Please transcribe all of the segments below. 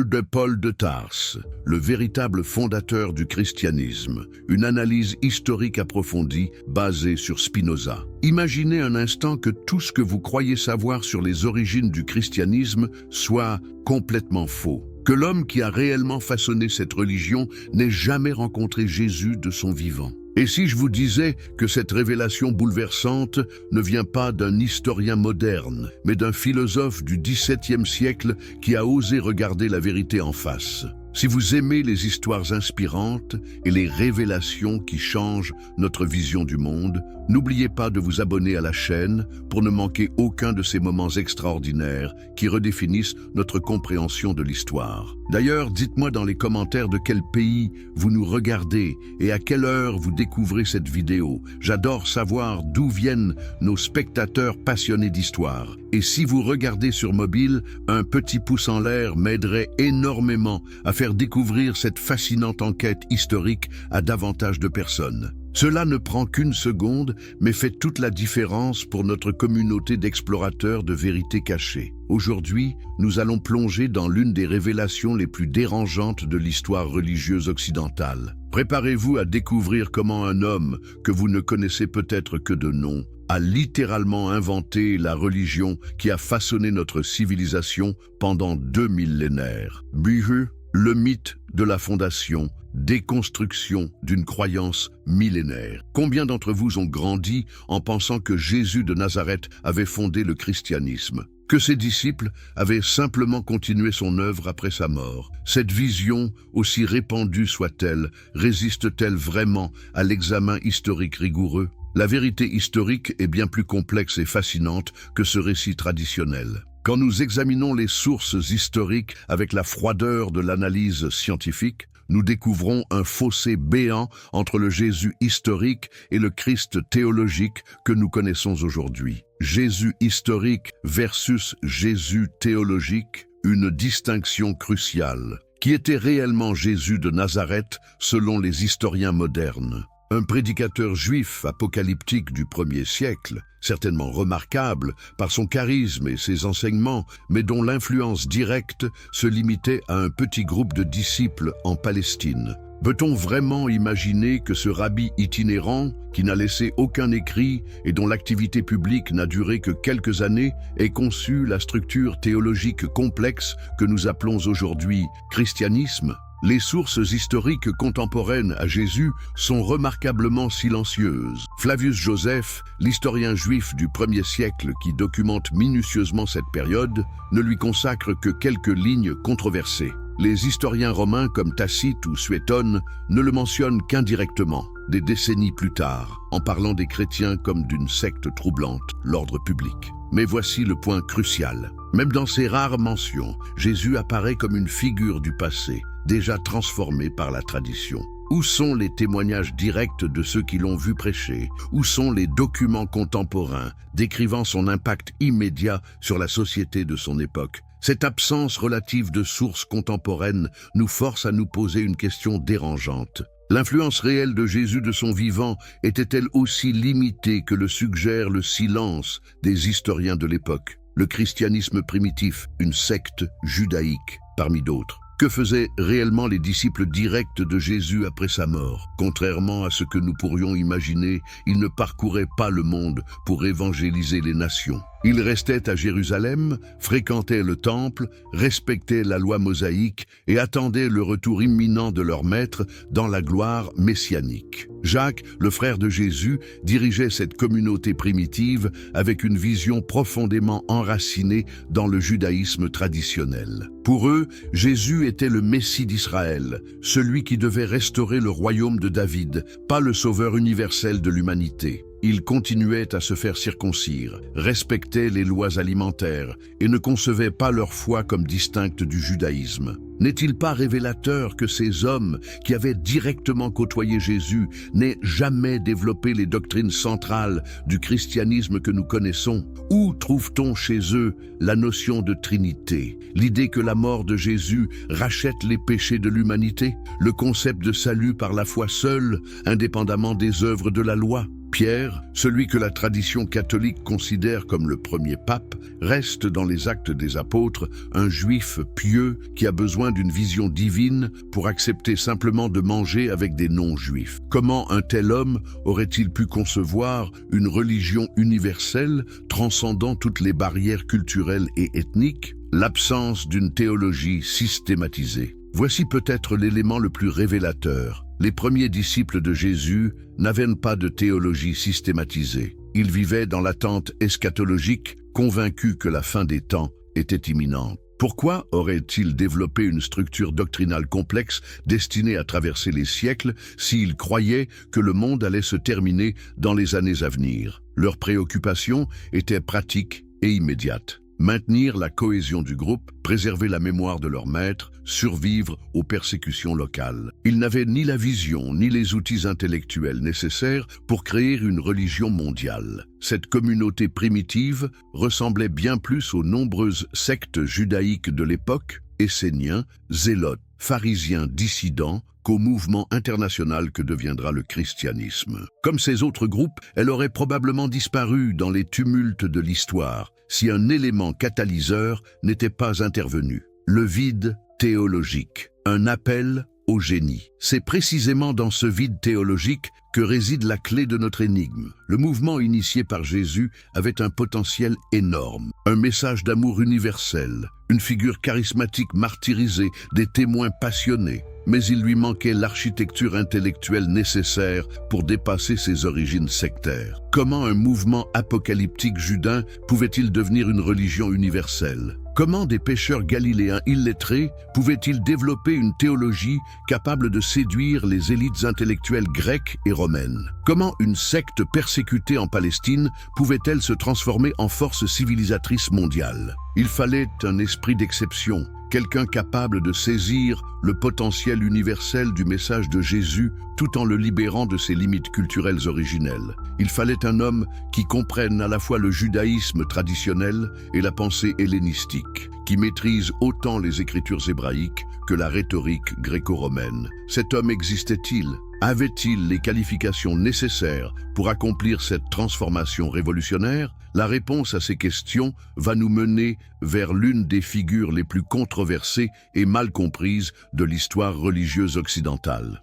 de Paul de Tarse, le véritable fondateur du christianisme, une analyse historique approfondie basée sur Spinoza. Imaginez un instant que tout ce que vous croyez savoir sur les origines du christianisme soit complètement faux. Que l'homme qui a réellement façonné cette religion n'ait jamais rencontré Jésus de son vivant. Et si je vous disais que cette révélation bouleversante ne vient pas d'un historien moderne, mais d'un philosophe du XVIIe siècle qui a osé regarder la vérité en face? Si vous aimez les histoires inspirantes et les révélations qui changent notre vision du monde, n'oubliez pas de vous abonner à la chaîne pour ne manquer aucun de ces moments extraordinaires qui redéfinissent notre compréhension de l'histoire. D'ailleurs, dites-moi dans les commentaires de quel pays vous nous regardez et à quelle heure vous découvrez cette vidéo. J'adore savoir d'où viennent nos spectateurs passionnés d'histoire. Et si vous regardez sur mobile, un petit pouce en l'air m'aiderait énormément à faire découvrir cette fascinante enquête historique à davantage de personnes. Cela ne prend qu'une seconde, mais fait toute la différence pour notre communauté d'explorateurs de vérités cachées. Aujourd'hui, nous allons plonger dans l'une des révélations les plus dérangeantes de l'histoire religieuse occidentale. Préparez-vous à découvrir comment un homme, que vous ne connaissez peut-être que de nom, a littéralement inventé la religion qui a façonné notre civilisation pendant 2 millénaires. Bihu, le mythe de la fondation, déconstruction d'une croyance millénaire. Combien d'entre vous ont grandi en pensant que Jésus de Nazareth avait fondé le christianisme, que ses disciples avaient simplement continué son œuvre après sa mort? Cette vision, aussi répandue soit-elle, résiste-t-elle vraiment à l'examen historique rigoureux? La vérité historique est bien plus complexe et fascinante que ce récit traditionnel. Quand nous examinons les sources historiques avec la froideur de l'analyse scientifique, nous découvrons un fossé béant entre le Jésus historique et le Christ théologique que nous connaissons aujourd'hui. Jésus historique versus Jésus théologique, une distinction cruciale. Qui était réellement Jésus de Nazareth selon les historiens modernes? Un prédicateur juif apocalyptique du 1er siècle, certainement remarquable par son charisme et ses enseignements, mais dont l'influence directe se limitait à un petit groupe de disciples en Palestine. Peut-on vraiment imaginer que ce rabbi itinérant, qui n'a laissé aucun écrit et dont l'activité publique n'a duré que quelques années, ait conçu la structure théologique complexe que nous appelons aujourd'hui christianisme? Les sources historiques contemporaines à Jésus sont remarquablement silencieuses. Flavius Joseph, l'historien juif du 1er siècle qui documente minutieusement cette période, ne lui consacre que quelques lignes controversées. Les historiens romains comme Tacite ou Suétone ne le mentionnent qu'indirectement, des décennies plus tard, en parlant des chrétiens comme d'une secte troublante, l'ordre public. Mais voici le point crucial. Même dans ces rares mentions, Jésus apparaît comme une figure du passé, déjà transformée par la tradition. Où sont les témoignages directs de ceux qui l'ont vu prêcher? Où sont les documents contemporains décrivant son impact immédiat sur la société de son époque? Cette absence relative de sources contemporaines nous force à nous poser une question dérangeante. L'influence réelle de Jésus de son vivant était-elle aussi limitée que le suggère le silence des historiens de l'époque? Le christianisme primitif, une secte judaïque parmi d'autres. Que faisaient réellement les disciples directs de Jésus après sa mort? Contrairement à ce que nous pourrions imaginer, ils ne parcouraient pas le monde pour évangéliser les nations. Ils restaient à Jérusalem, fréquentaient le temple, respectaient la loi mosaïque et attendaient le retour imminent de leur maître dans la gloire messianique. Jacques, le frère de Jésus, dirigeait cette communauté primitive avec une vision profondément enracinée dans le judaïsme traditionnel. Pour eux, Jésus était le Messie d'Israël, celui qui devait restaurer le royaume de David, pas le sauveur universel de l'humanité. Ils continuaient à se faire circoncire, respectaient les lois alimentaires et ne concevaient pas leur foi comme distincte du judaïsme. N'est-il pas révélateur que ces hommes qui avaient directement côtoyé Jésus n'aient jamais développé les doctrines centrales du christianisme que nous connaissons? Où trouve-t-on chez eux la notion de Trinité, l'idée que la mort de Jésus rachète les péchés de l'humanité, le concept de salut par la foi seule, indépendamment des œuvres de la loi? Pierre, celui que la tradition catholique considère comme le premier pape, reste dans les Actes des Apôtres un juif pieux qui a besoin d'une vision divine pour accepter simplement de manger avec des non-juifs. Comment un tel homme aurait-il pu concevoir une religion universelle transcendant toutes les barrières culturelles et ethniques? L'absence d'une théologie systématisée. Voici peut-être l'élément le plus révélateur. Les premiers disciples de Jésus n'avaient pas de théologie systématisée. Ils vivaient dans l'attente eschatologique, convaincus que la fin des temps était imminente. Pourquoi auraient-ils développé une structure doctrinale complexe destinée à traverser les siècles s'ils croyaient que le monde allait se terminer dans les années à venir? Leur préoccupation était pratique et immédiate. Maintenir la cohésion du groupe, préserver la mémoire de leur maître, survivre aux persécutions locales. Ils n'avaient ni la vision ni les outils intellectuels nécessaires pour créer une religion mondiale. Cette communauté primitive ressemblait bien plus aux nombreuses sectes judaïques de l'époque, esséniens, zélotes, pharisiens dissidents, qu'au mouvement international que deviendra le christianisme. Comme ces autres groupes, elle aurait probablement disparu dans les tumultes de l'histoire si un élément catalyseur n'était pas intervenu. Le vide théologique, un appel au génie. C'est précisément dans ce vide théologique que réside la clé de notre énigme. Le mouvement initié par Jésus avait un potentiel énorme, un message d'amour universel, une figure charismatique martyrisée, des témoins passionnés. Mais il lui manquait l'architecture intellectuelle nécessaire pour dépasser ses origines sectaires. Comment un mouvement apocalyptique judain pouvait-il devenir une religion universelle? Comment des pêcheurs galiléens illettrés pouvaient-ils développer une théologie capable de séduire les élites intellectuelles grecques et romaines? Comment une secte persécutée en Palestine pouvait-elle se transformer en force civilisatrice mondiale? Il fallait un esprit d'exception, quelqu'un capable de saisir le potentiel universel du message de Jésus tout en le libérant de ses limites culturelles originelles. Il fallait un homme qui comprenne à la fois le judaïsme traditionnel et la pensée hellénistique, qui maîtrise autant les écritures hébraïques que la rhétorique gréco-romaine. Cet homme existait-il? Avait-il les qualifications nécessaires pour accomplir cette transformation révolutionnaire? La réponse à ces questions va nous mener vers l'une des figures les plus controversées et mal comprises de l'histoire religieuse occidentale.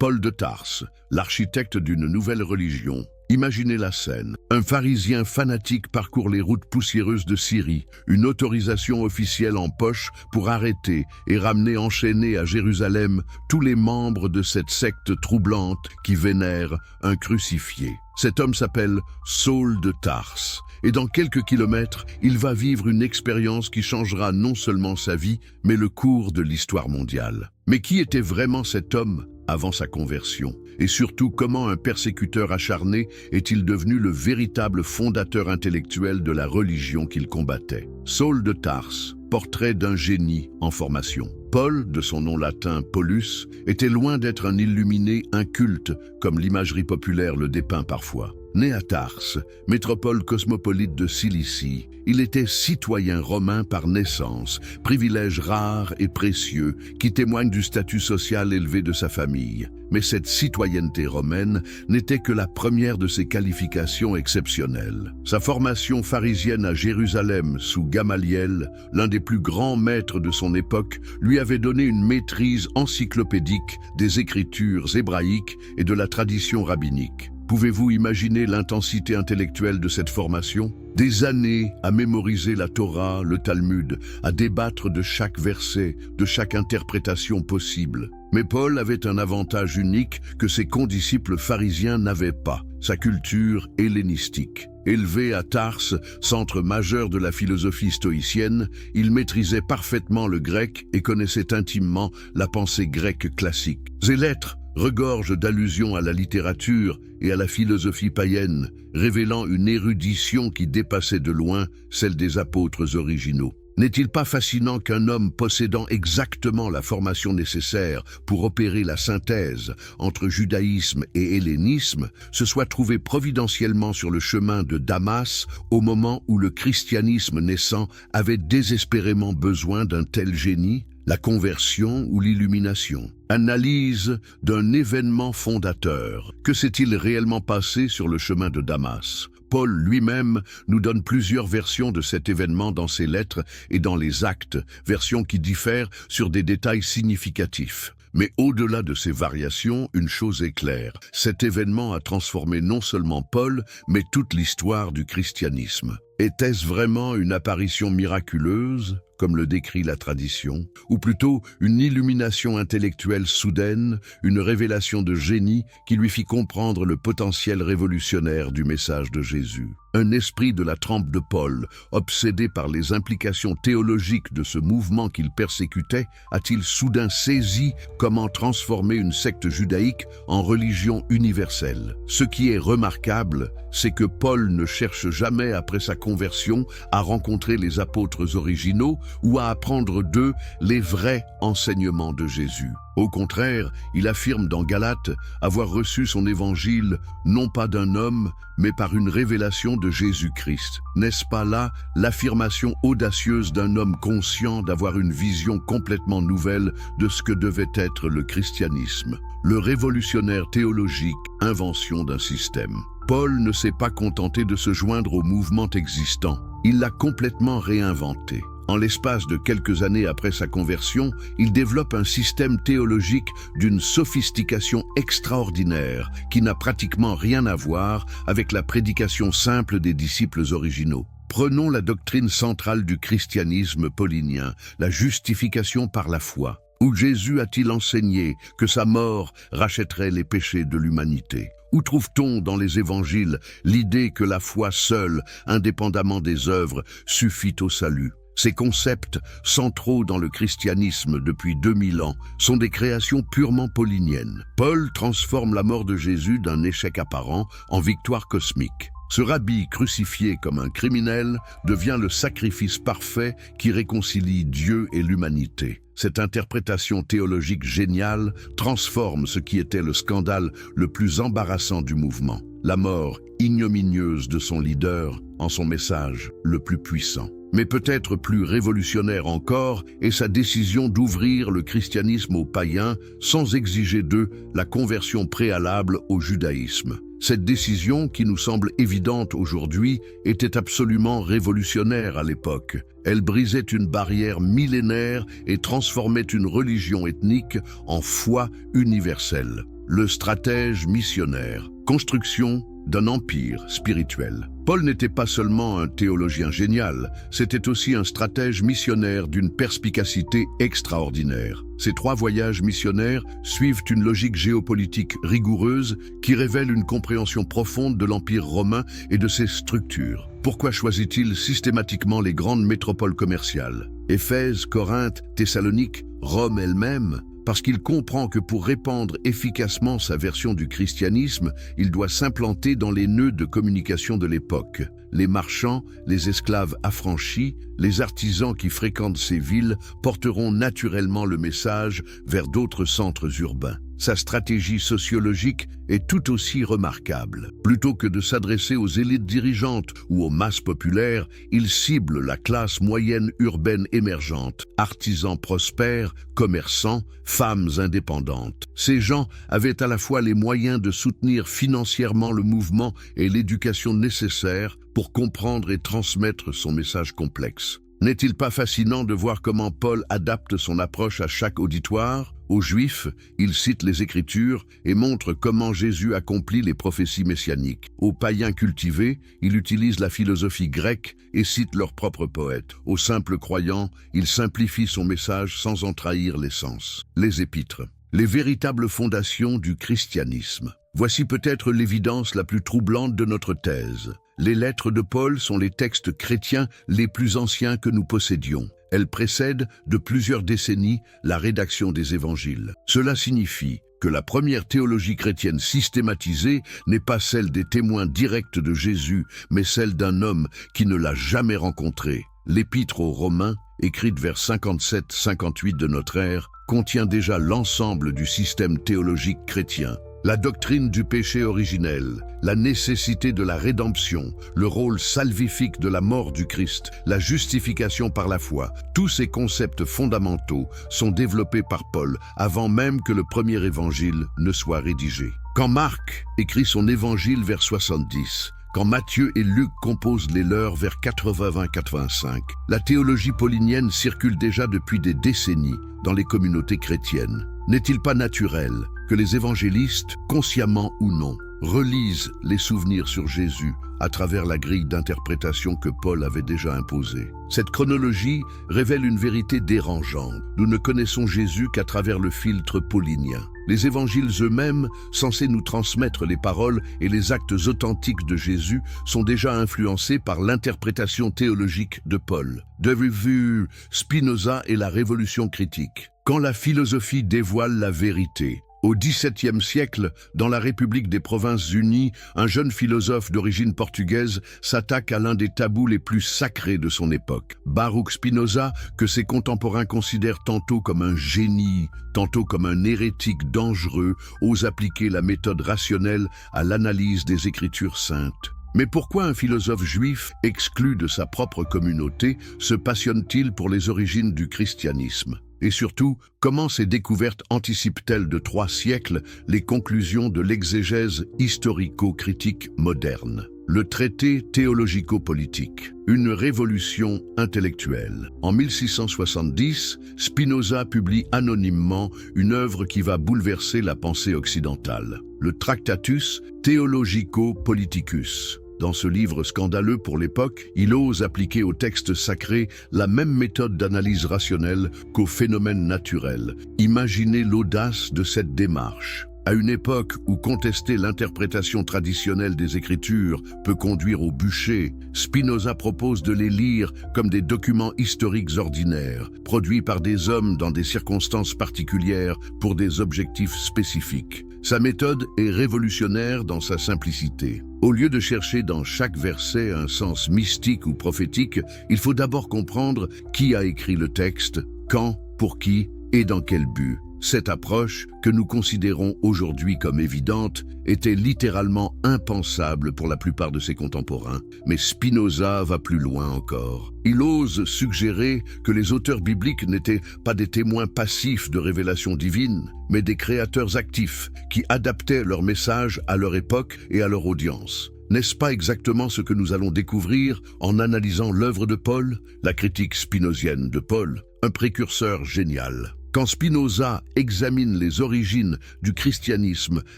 Paul de Tarse, l'architecte d'une nouvelle religion. Imaginez la scène. Un pharisien fanatique parcourt les routes poussiéreuses de Syrie, une autorisation officielle en poche pour arrêter et ramener enchaînés à Jérusalem tous les membres de cette secte troublante qui vénère un crucifié. Cet homme s'appelle Saul de Tarse, et dans quelques kilomètres, il va vivre une expérience qui changera non seulement sa vie, mais le cours de l'histoire mondiale. Mais qui était vraiment cet homme avant sa conversion? Et surtout, comment un persécuteur acharné est-il devenu le véritable fondateur intellectuel de la religion qu'il combattait? Saul de Tarse, portrait d'un génie en formation. Paul, de son nom latin Paulus, était loin d'être un illuminé inculte, comme l'imagerie populaire le dépeint parfois. Né à Tarse, métropole cosmopolite de Cilicie, il était citoyen romain par naissance, privilège rare et précieux qui témoigne du statut social élevé de sa famille. Mais cette citoyenneté romaine n'était que la première de ses qualifications exceptionnelles. Sa formation pharisienne à Jérusalem sous Gamaliel, l'un des plus grands maîtres de son époque, lui avait donné une maîtrise encyclopédique des écritures hébraïques et de la tradition rabbinique. Pouvez-vous imaginer l'intensité intellectuelle de cette formation? Des années à mémoriser la Torah, le Talmud, à débattre de chaque verset, de chaque interprétation possible. Mais Paul avait un avantage unique que ses condisciples pharisiens n'avaient pas, sa culture hellénistique. Élevé à Tarse, centre majeur de la philosophie stoïcienne, il maîtrisait parfaitement le grec et connaissait intimement la pensée grecque classique. Ses lettres regorge d'allusions à la littérature et à la philosophie païenne, révélant une érudition qui dépassait de loin celle des apôtres originaux. N'est-il pas fascinant qu'un homme possédant exactement la formation nécessaire pour opérer la synthèse entre judaïsme et hellénisme se soit trouvé providentiellement sur le chemin de Damas au moment où le christianisme naissant avait désespérément besoin d'un tel génie? la conversion ou l'illumination. Analyse d'un événement fondateur. Que s'est-il réellement passé sur le chemin de Damas? Paul lui-même nous donne plusieurs versions de cet événement dans ses lettres et dans les actes, versions qui diffèrent sur des détails significatifs. Mais au-delà de ces variations, une chose est claire. Cet événement a transformé non seulement Paul, mais toute l'histoire du christianisme. Était-ce vraiment une apparition miraculeuse, comme le décrit la tradition, ou plutôt une illumination intellectuelle soudaine, une révélation de génie qui lui fit comprendre le potentiel révolutionnaire du message de Jésus? Un esprit de la trempe de Paul, obsédé par les implications théologiques de ce mouvement qu'il persécutait, a-t-il soudain saisi comment transformer une secte judaïque en religion universelle? Ce qui est remarquable, c'est que Paul ne cherche jamais, après sa conversion, à rencontrer les apôtres originaux ou à apprendre d'eux les vrais enseignements de Jésus. Au contraire, il affirme dans Galates avoir reçu son évangile non pas d'un homme, mais par une révélation de Jésus-Christ. N'est-ce pas là l'affirmation audacieuse d'un homme conscient d'avoir une vision complètement nouvelle de ce que devait être le christianisme? Le révolutionnaire théologique, invention d'un système. Paul ne s'est pas contenté de se joindre au mouvement existant, il l'a complètement réinventé. En l'espace de quelques années après sa conversion, il développe un système théologique d'une sophistication extraordinaire qui n'a pratiquement rien à voir avec la prédication simple des disciples originaux. Prenons la doctrine centrale du christianisme paulinien, la justification par la foi. Où Jésus a-t-il enseigné que sa mort rachèterait les péchés de l'humanité? Où trouve-t-on dans les évangiles l'idée que la foi seule, indépendamment des œuvres, suffit au salut? Ces concepts, centraux dans le christianisme depuis 2000 ans, sont des créations purement pauliniennes. Paul transforme la mort de Jésus d'un échec apparent en victoire cosmique. Ce rabbi crucifié comme un criminel devient le sacrifice parfait qui réconcilie Dieu et l'humanité. Cette interprétation théologique géniale transforme ce qui était le scandale le plus embarrassant du mouvement, la mort ignominieuse de son leader, en son message le plus puissant. Mais peut-être plus révolutionnaire encore est sa décision d'ouvrir le christianisme aux païens sans exiger d'eux la conversion préalable au judaïsme. Cette décision, qui nous semble évidente aujourd'hui, était absolument révolutionnaire à l'époque. Elle brisait une barrière millénaire et transformait une religion ethnique en foi universelle. Le stratège missionnaire. Construction d'un empire spirituel. Paul n'était pas seulement un théologien génial, c'était aussi un stratège missionnaire d'une perspicacité extraordinaire. Ces 3 voyages missionnaires suivent une logique géopolitique rigoureuse qui révèle une compréhension profonde de l'Empire romain et de ses structures. Pourquoi choisit-il systématiquement les grandes métropoles commerciales? Éphèse, Corinthe, Thessalonique, Rome elle-même? Parce qu'il comprend que pour répandre efficacement sa version du christianisme, il doit s'implanter dans les nœuds de communication de l'époque. Les marchands, les esclaves affranchis, les artisans qui fréquentent ces villes porteront naturellement le message vers d'autres centres urbains. Sa stratégie sociologique est tout aussi remarquable. Plutôt que de s'adresser aux élites dirigeantes ou aux masses populaires, il cible la classe moyenne urbaine émergente, artisans prospères, commerçants, femmes indépendantes. Ces gens avaient à la fois les moyens de soutenir financièrement le mouvement et l'éducation nécessaire pour comprendre et transmettre son message complexe. N'est-il pas fascinant de voir comment Paul adapte son approche à chaque auditoire? Aux Juifs, il cite les Écritures et montre comment Jésus accomplit les prophéties messianiques. Aux païens cultivés, il utilise la philosophie grecque et cite leurs propres poètes. Aux simples croyants, il simplifie son message sans en trahir l'essence. Les Épîtres. Les véritables fondations du christianisme. Voici peut-être l'évidence la plus troublante de notre thèse. Les lettres de Paul sont les textes chrétiens les plus anciens que nous possédions. Elles précèdent de plusieurs décennies la rédaction des évangiles. Cela signifie que la première théologie chrétienne systématisée n'est pas celle des témoins directs de Jésus, mais celle d'un homme qui ne l'a jamais rencontré. L'Épître aux Romains, écrite vers 57-58 de notre ère, contient déjà l'ensemble du système théologique chrétien. La doctrine du péché originel, la nécessité de la rédemption, le rôle salvifique de la mort du Christ, la justification par la foi, tous ces concepts fondamentaux sont développés par Paul avant même que le premier évangile ne soit rédigé. Quand Marc écrit son évangile vers 70, quand Matthieu et Luc composent les leurs vers 80-85, la théologie paulinienne circule déjà depuis des décennies dans les communautés chrétiennes. N'est-il pas naturel que les évangélistes, consciemment ou non, relisent les souvenirs sur Jésus à travers la grille d'interprétation que Paul avait déjà imposée? Cette chronologie révèle une vérité dérangeante. Nous ne connaissons Jésus qu'à travers le filtre paulinien. Les évangiles eux-mêmes, censés nous transmettre les paroles et les actes authentiques de Jésus, sont déjà influencés par l'interprétation théologique de Paul. De vue Spinoza et la révolution critique. Quand la philosophie dévoile la vérité, au XVIIe siècle, dans la République des Provinces-Unies, un jeune philosophe d'origine portugaise s'attaque à l'un des tabous les plus sacrés de son époque. Baruch Spinoza, que ses contemporains considèrent tantôt comme un génie, tantôt comme un hérétique dangereux, ose appliquer la méthode rationnelle à l'analyse des Écritures saintes. Mais pourquoi un philosophe juif, exclu de sa propre communauté, se passionne-t-il pour les origines du christianisme ? Et surtout, comment ces découvertes anticipent-elles de 3 siècles les conclusions de l'exégèse historico-critique moderne? Le traité théologico-politique, une révolution intellectuelle. En 1670, Spinoza publie anonymement une œuvre qui va bouleverser la pensée occidentale, le Tractatus Theologico-Politicus. Dans ce livre scandaleux pour l'époque, il ose appliquer au texte sacré la même méthode d'analyse rationnelle qu'aux phénomènes naturels. Imaginez l'audace de cette démarche. À une époque où contester l'interprétation traditionnelle des Écritures peut conduire au bûcher, Spinoza propose de les lire comme des documents historiques ordinaires, produits par des hommes dans des circonstances particulières pour des objectifs spécifiques. Sa méthode est révolutionnaire dans sa simplicité. Au lieu de chercher dans chaque verset un sens mystique ou prophétique, il faut d'abord comprendre qui a écrit le texte, quand, pour qui et dans quel but. Cette approche, que nous considérons aujourd'hui comme évidente, était littéralement impensable pour la plupart de ses contemporains. Mais Spinoza va plus loin encore. Il ose suggérer que les auteurs bibliques n'étaient pas des témoins passifs de révélations divines, mais des créateurs actifs qui adaptaient leur message à leur époque et à leur audience. N'est-ce pas exactement ce que nous allons découvrir en analysant l'œuvre de Paul, la critique spinozienne de Paul, un précurseur génial? Quand Spinoza examine les origines du christianisme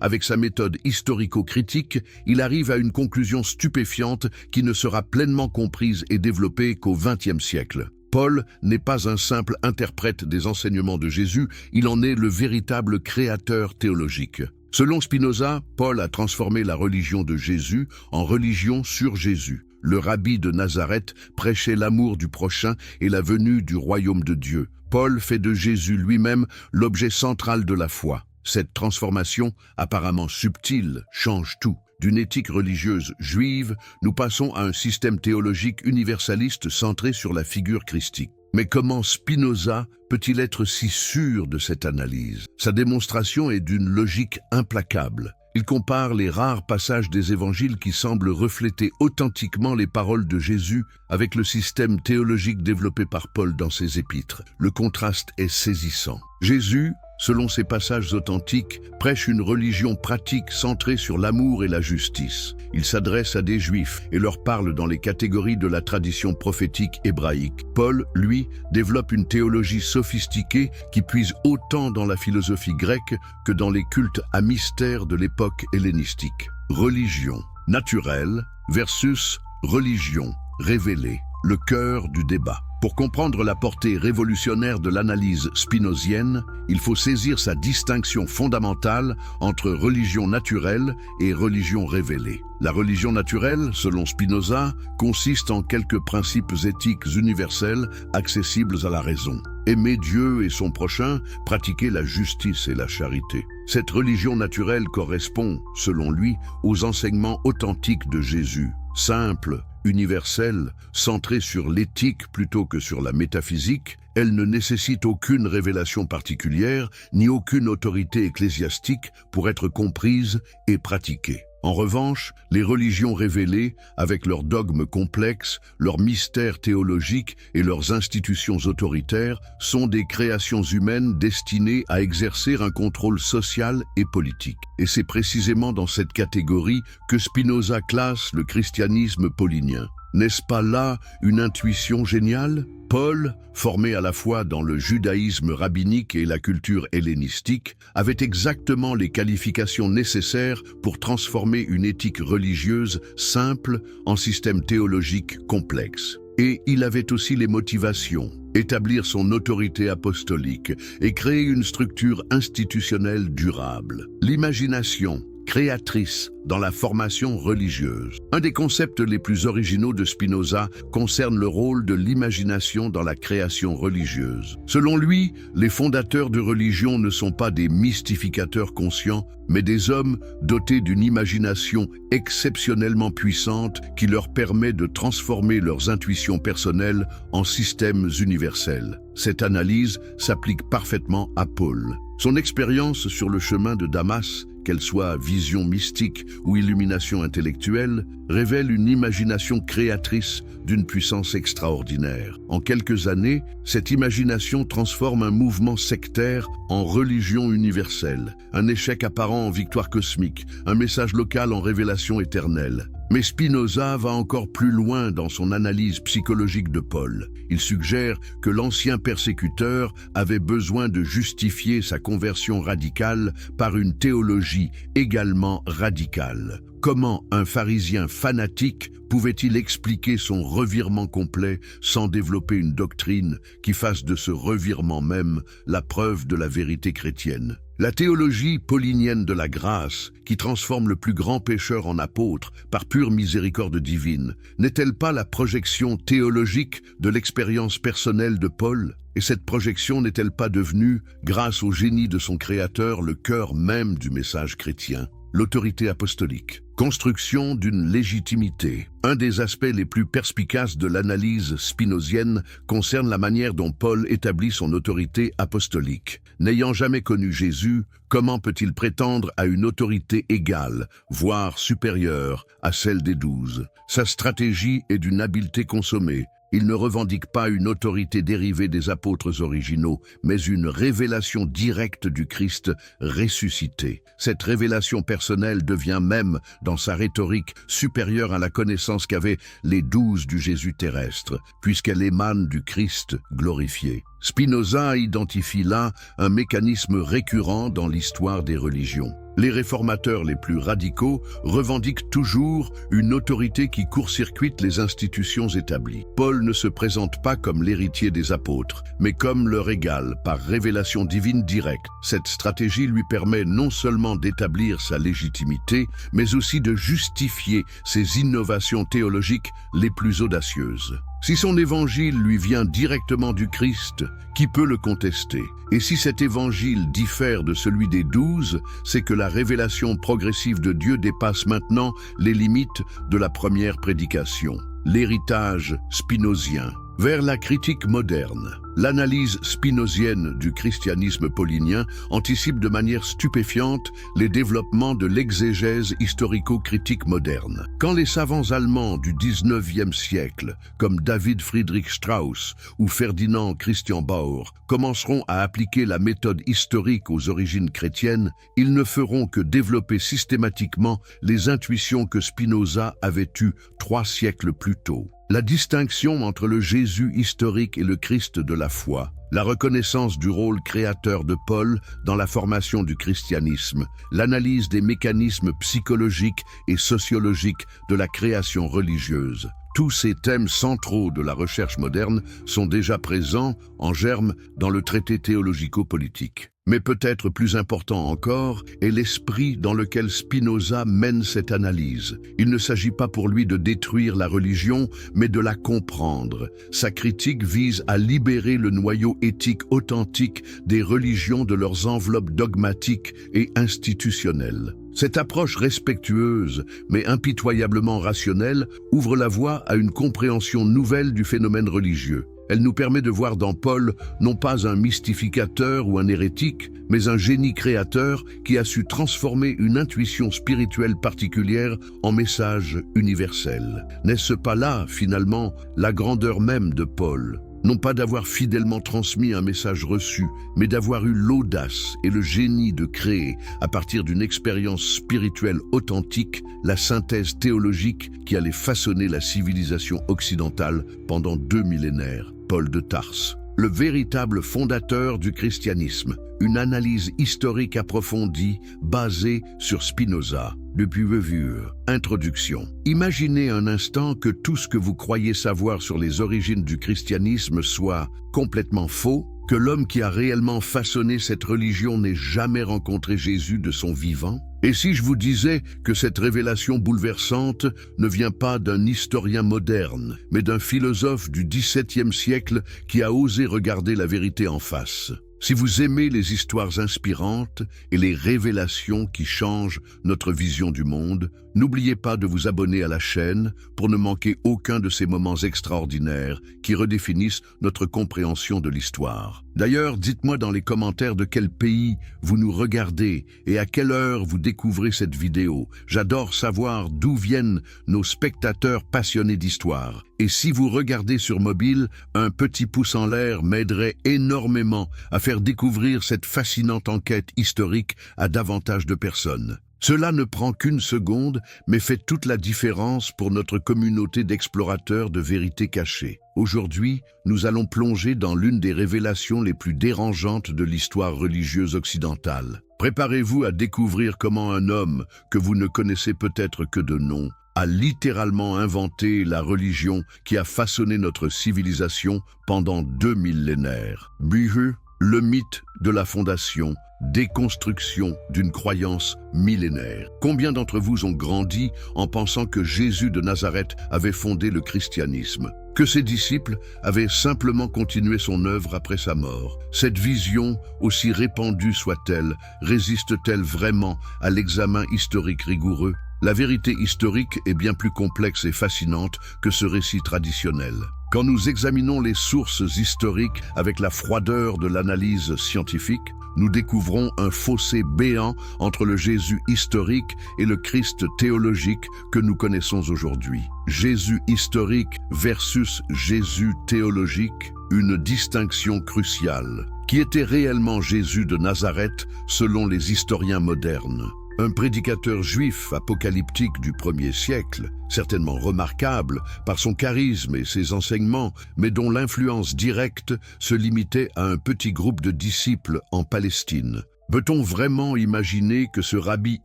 avec sa méthode historico-critique, il arrive à une conclusion stupéfiante qui ne sera pleinement comprise et développée qu'au XXe siècle. Paul n'est pas un simple interprète des enseignements de Jésus, il en est le véritable créateur théologique. Selon Spinoza, Paul a transformé la religion de Jésus en religion sur Jésus. Le rabbi de Nazareth prêchait l'amour du prochain et la venue du royaume de Dieu. Paul fait de Jésus lui-même l'objet central de la foi. Cette transformation, apparemment subtile, change tout. D'une éthique religieuse juive, nous passons à un système théologique universaliste centré sur la figure christique. Mais comment Spinoza peut-il être si sûr de cette analyse? Sa démonstration est d'une logique implacable. Il compare les rares passages des évangiles qui semblent refléter authentiquement les paroles de Jésus avec le système théologique développé par Paul dans ses épîtres. Le contraste est saisissant. Jésus, selon ces passages authentiques, prêche une religion pratique centrée sur l'amour et la justice. Il s'adresse à des Juifs et leur parle dans les catégories de la tradition prophétique hébraïque. Paul, lui, développe une théologie sophistiquée qui puise autant dans la philosophie grecque que dans les cultes à mystère de l'époque hellénistique. Religion naturelle versus religion révélée, le cœur du débat. Pour comprendre la portée révolutionnaire de l'analyse spinozienne, il faut saisir sa distinction fondamentale entre religion naturelle et religion révélée. La religion naturelle, selon Spinoza, consiste en quelques principes éthiques universels accessibles à la raison. Aimer Dieu et son prochain, pratiquer la justice et la charité. Cette religion naturelle correspond, selon lui, aux enseignements authentiques de Jésus, simple, universelle, centrée sur l'éthique plutôt que sur la métaphysique, Elle ne nécessite aucune révélation particulière, ni aucune autorité ecclésiastique pour être comprise et pratiquée. En revanche, les religions révélées, avec leurs dogmes complexes, leurs mystères théologiques et leurs institutions autoritaires, sont des créations humaines destinées à exercer un contrôle social et politique. Et c'est précisément dans cette catégorie que Spinoza classe le christianisme paulinien. N'est-ce pas là une intuition géniale ? Paul, formé à la fois dans le judaïsme rabbinique et la culture hellénistique, avait exactement les qualifications nécessaires pour transformer une éthique religieuse simple en système théologique complexe. Et il avait aussi les motivations, établir son autorité apostolique et créer une structure institutionnelle durable. L'imagination créatrice dans la formation religieuse. Un des concepts les plus originaux de Spinoza concerne le rôle de l'imagination dans la création religieuse. Selon lui, les fondateurs de religion ne sont pas des mystificateurs conscients, mais des hommes dotés d'une imagination exceptionnellement puissante qui leur permet de transformer leurs intuitions personnelles en systèmes universels. Cette analyse s'applique parfaitement à Paul. Son expérience sur le chemin de Damas, qu'elle soit vision mystique ou illumination intellectuelle, révèle une imagination créatrice d'une puissance extraordinaire. En quelques années, cette imagination transforme un mouvement sectaire en religion universelle, un échec apparent en victoire cosmique, un message local en révélation éternelle. Mais Spinoza va encore plus loin dans son analyse psychologique de Paul. Il suggère que l'ancien persécuteur avait besoin de justifier sa conversion radicale par une théologie également radicale. Comment un pharisien fanatique pouvait-il expliquer son revirement complet sans développer une doctrine qui fasse de ce revirement même la preuve de la vérité chrétienne ? La théologie paulinienne de la grâce, qui transforme le plus grand pécheur en apôtre par pure miséricorde divine, n'est-elle pas la projection théologique de l'expérience personnelle de Paul ? Et cette projection n'est-elle pas devenue, grâce au génie de son créateur, le cœur même du message chrétien ? L'autorité apostolique. Construction d'une légitimité. Un des aspects les plus perspicaces de l'analyse spinozienne concerne la manière dont Paul établit son autorité apostolique. N'ayant jamais connu Jésus, comment peut-il prétendre à une autorité égale, voire supérieure, à celle des 12 ? Sa stratégie est d'une habileté consommée. Il ne revendique pas une autorité dérivée des apôtres originaux, mais une révélation directe du Christ ressuscité. Cette révélation personnelle devient même, dans sa rhétorique, supérieure à la connaissance qu'avaient les 12 du Jésus terrestre, puisqu'elle émane du Christ glorifié. Spinoza identifie là un mécanisme récurrent dans l'histoire des religions. Les réformateurs les plus radicaux revendiquent toujours une autorité qui court-circuite les institutions établies. Paul ne se présente pas comme l'héritier des apôtres, mais comme leur égal par révélation divine directe. Cette stratégie lui permet non seulement d'établir sa légitimité, mais aussi de justifier ses innovations théologiques les plus audacieuses. Si son évangile lui vient directement du Christ, qui peut le contester ? Et si cet évangile diffère de celui des 12, c'est que la révélation progressive de Dieu dépasse maintenant les limites de la première prédication. L'héritage spinozien. Vers la critique moderne, l'analyse spinozienne du christianisme paulinien anticipe de manière stupéfiante les développements de l'exégèse historico-critique moderne. Quand les savants allemands du XIXe siècle, comme David Friedrich Strauss ou Ferdinand Christian Bauer, commenceront à appliquer la méthode historique aux origines chrétiennes, ils ne feront que développer systématiquement les intuitions que Spinoza avait eues 3 siècles plus tôt. La distinction entre le Jésus historique et le Christ de la foi, la reconnaissance du rôle créateur de Paul dans la formation du christianisme, l'analyse des mécanismes psychologiques et sociologiques de la création religieuse. Tous ces thèmes centraux de la recherche moderne sont déjà présents en germe dans le traité théologico-politique. Mais peut-être plus important encore est l'esprit dans lequel Spinoza mène cette analyse. Il ne s'agit pas pour lui de détruire la religion, mais de la comprendre. Sa critique vise à libérer le noyau éthique authentique des religions de leurs enveloppes dogmatiques et institutionnelles. Cette approche respectueuse, mais impitoyablement rationnelle, ouvre la voie à une compréhension nouvelle du phénomène religieux. Elle nous permet de voir dans Paul non pas un mystificateur ou un hérétique, mais un génie créateur qui a su transformer une intuition spirituelle particulière en message universel. N'est-ce pas là, finalement, la grandeur même de Paul ? Non pas d'avoir fidèlement transmis un message reçu, mais d'avoir eu l'audace et le génie de créer, à partir d'une expérience spirituelle authentique, la synthèse théologique qui allait façonner la civilisation occidentale pendant 2 millénaires. Paul de Tarse, le véritable fondateur du christianisme, une analyse historique approfondie basée sur Spinoza. Depuis Wevure. Introduction. Imaginez un instant que tout ce que vous croyez savoir sur les origines du christianisme soit complètement faux, que l'homme qui a réellement façonné cette religion n'ait jamais rencontré Jésus de son vivant. Et si je vous disais que cette révélation bouleversante ne vient pas d'un historien moderne, mais d'un philosophe du XVIIe siècle qui a osé regarder la vérité en face? Si vous aimez les histoires inspirantes et les révélations qui changent notre vision du monde, n'oubliez pas de vous abonner à la chaîne pour ne manquer aucun de ces moments extraordinaires qui redéfinissent notre compréhension de l'histoire. D'ailleurs, dites-moi dans les commentaires de quel pays vous nous regardez et à quelle heure vous découvrez cette vidéo. J'adore savoir d'où viennent nos spectateurs passionnés d'histoire. Et si vous regardez sur mobile, un petit pouce en l'air m'aiderait énormément à faire découvrir cette fascinante enquête historique à davantage de personnes. Cela ne prend qu'une seconde, mais fait toute la différence pour notre communauté d'explorateurs de vérités cachées. Aujourd'hui, nous allons plonger dans l'une des révélations les plus dérangeantes de l'histoire religieuse occidentale. Préparez-vous à découvrir comment un homme, que vous ne connaissez peut-être que de nom, a littéralement inventé la religion qui a façonné notre civilisation pendant 2 millénaires. Bühü, le mythe de la fondation, déconstruction d'une croyance millénaire. Combien d'entre vous ont grandi en pensant que Jésus de Nazareth avait fondé le christianisme, que ses disciples avaient simplement continué son œuvre après sa mort? Cette vision, aussi répandue soit-elle, résiste-t-elle vraiment à l'examen historique rigoureux? La vérité historique est bien plus complexe et fascinante que ce récit traditionnel. Quand nous examinons les sources historiques avec la froideur de l'analyse scientifique, nous découvrons un fossé béant entre le Jésus historique et le Christ théologique que nous connaissons aujourd'hui. Jésus historique versus Jésus théologique, une distinction cruciale. Qui était réellement Jésus de Nazareth selon les historiens modernes? Un prédicateur juif apocalyptique du 1er siècle, certainement remarquable par son charisme et ses enseignements, mais dont l'influence directe se limitait à un petit groupe de disciples en Palestine. Peut-on vraiment imaginer que ce rabbi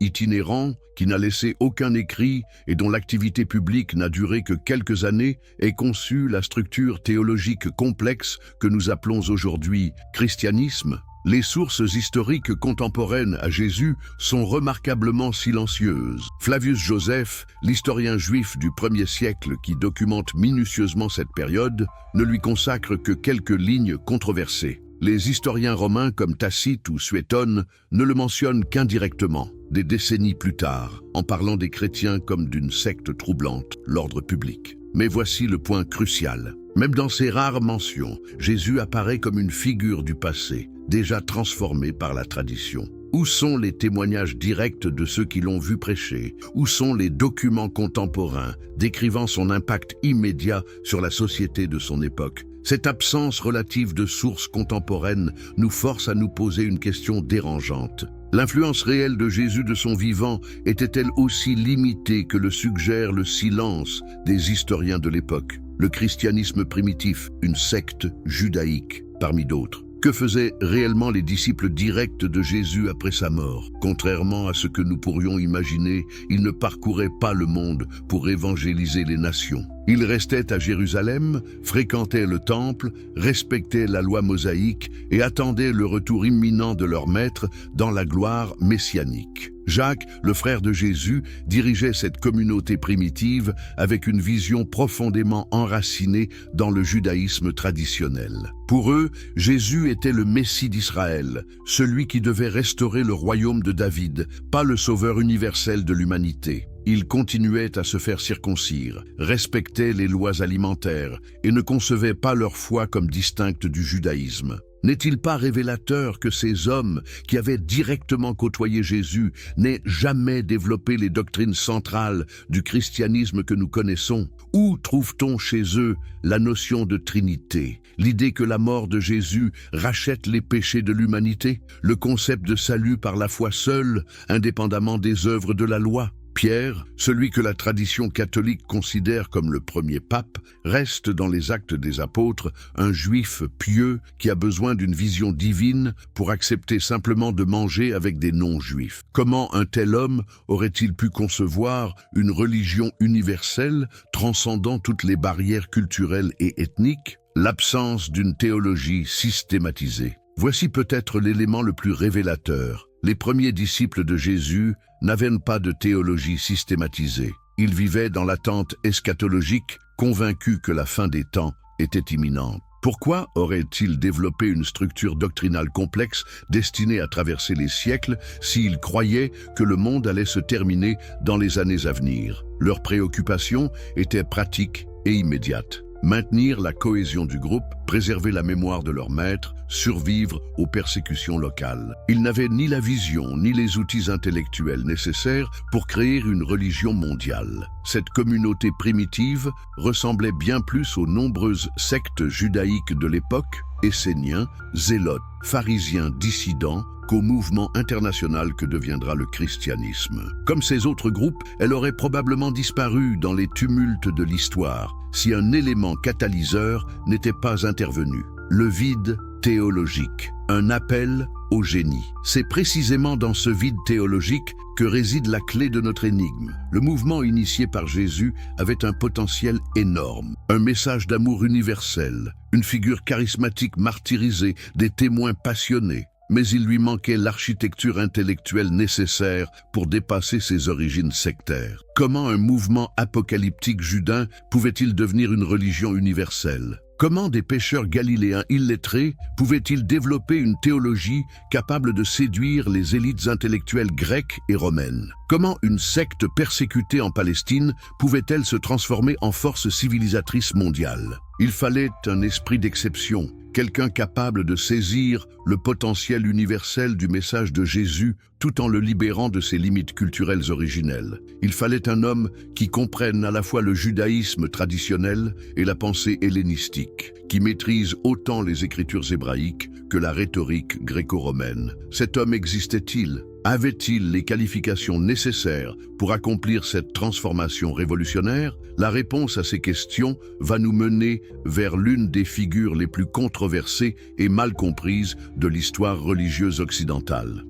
itinérant, qui n'a laissé aucun écrit et dont l'activité publique n'a duré que quelques années, ait conçu la structure théologique complexe que nous appelons aujourd'hui christianisme? Les sources historiques contemporaines à Jésus sont remarquablement silencieuses. Flavius Joseph, l'historien juif du 1er siècle qui documente minutieusement cette période, ne lui consacre que quelques lignes controversées. Les historiens romains comme Tacite ou Suétone ne le mentionnent qu'indirectement, des décennies plus tard, en parlant des chrétiens comme d'une secte troublante, l'ordre public. Mais voici le point crucial. Même dans ces rares mentions, Jésus apparaît comme une figure du passé, déjà transformée par la tradition. Où sont les témoignages directs de ceux qui l'ont vu prêcher? Où sont les documents contemporains décrivant son impact immédiat sur la société de son époque? Cette absence relative de sources contemporaines nous force à nous poser une question dérangeante. L'influence réelle de Jésus de son vivant était-elle aussi limitée que le suggère le silence des historiens de l'époque? Le christianisme primitif, une secte judaïque parmi d'autres. Que faisaient réellement les disciples directs de Jésus après sa mort? Contrairement à ce que nous pourrions imaginer, ils ne parcouraient pas le monde pour évangéliser les nations. Ils restaient à Jérusalem, fréquentaient le temple, respectaient la loi mosaïque et attendaient le retour imminent de leur maître dans la gloire messianique. Jacques, le frère de Jésus, dirigeait cette communauté primitive avec une vision profondément enracinée dans le judaïsme traditionnel. Pour eux, Jésus était le Messie d'Israël, celui qui devait restaurer le royaume de David, pas le sauveur universel de l'humanité. Ils continuaient à se faire circoncire, respectaient les lois alimentaires et ne concevaient pas leur foi comme distincte du judaïsme. N'est-il pas révélateur que ces hommes qui avaient directement côtoyé Jésus n'aient jamais développé les doctrines centrales du christianisme que nous connaissons? Où trouve-t-on chez eux la notion de Trinité, l'idée que la mort de Jésus rachète les péchés de l'humanité, le concept de salut par la foi seule, indépendamment des œuvres de la loi? Pierre, celui que la tradition catholique considère comme le premier pape, reste dans les Actes des Apôtres un juif pieux qui a besoin d'une vision divine pour accepter simplement de manger avec des non-juifs. Comment un tel homme aurait-il pu concevoir une religion universelle transcendant toutes les barrières culturelles et ethniques? L'absence d'une théologie systématisée. Voici peut-être l'élément le plus révélateur. Les premiers disciples de Jésus n'avaient pas de théologie systématisée. Ils vivaient dans l'attente eschatologique, convaincus que la fin des temps était imminente. Pourquoi auraient-ils développé une structure doctrinale complexe destinée à traverser les siècles s'ils croyaient que le monde allait se terminer dans les années à venir? Leurs préoccupations étaient pratiques et immédiates. Maintenir la cohésion du groupe, préserver la mémoire de leur maître, survivre aux persécutions locales. Ils n'avaient ni la vision ni les outils intellectuels nécessaires pour créer une religion mondiale. Cette communauté primitive ressemblait bien plus aux nombreuses sectes judaïques de l'époque, esséniens, zélotes, pharisiens dissidents, qu'au mouvement international que deviendra le christianisme. Comme ces autres groupes, elle aurait probablement disparu dans les tumultes de l'histoire si un élément catalyseur n'était pas intervenu. Le vide théologique, un appel au génie. C'est précisément dans ce vide théologique que réside la clé de notre énigme. Le mouvement initié par Jésus avait un potentiel énorme, un message d'amour universel, une figure charismatique martyrisée, des témoins passionnés. Mais il lui manquait l'architecture intellectuelle nécessaire pour dépasser ses origines sectaires. Comment un mouvement apocalyptique judain pouvait-il devenir une religion universelle? Comment des pêcheurs galiléens illettrés pouvaient-ils développer une théologie capable de séduire les élites intellectuelles grecques et romaines? Comment une secte persécutée en Palestine pouvait-elle se transformer en force civilisatrice mondiale? Il fallait un esprit d'exception, quelqu'un capable de saisir le potentiel universel du message de Jésus tout en le libérant de ses limites culturelles originelles. Il fallait un homme qui comprenne à la fois le judaïsme traditionnel et la pensée hellénistique, qui maîtrise autant les écritures hébraïques que la rhétorique gréco-romaine. Cet homme existait-il? Avait-il les qualifications nécessaires pour accomplir cette transformation révolutionnaire? La réponse à ces questions va nous mener vers l'une des figures les plus controversées et mal comprises de l'histoire religieuse occidentale.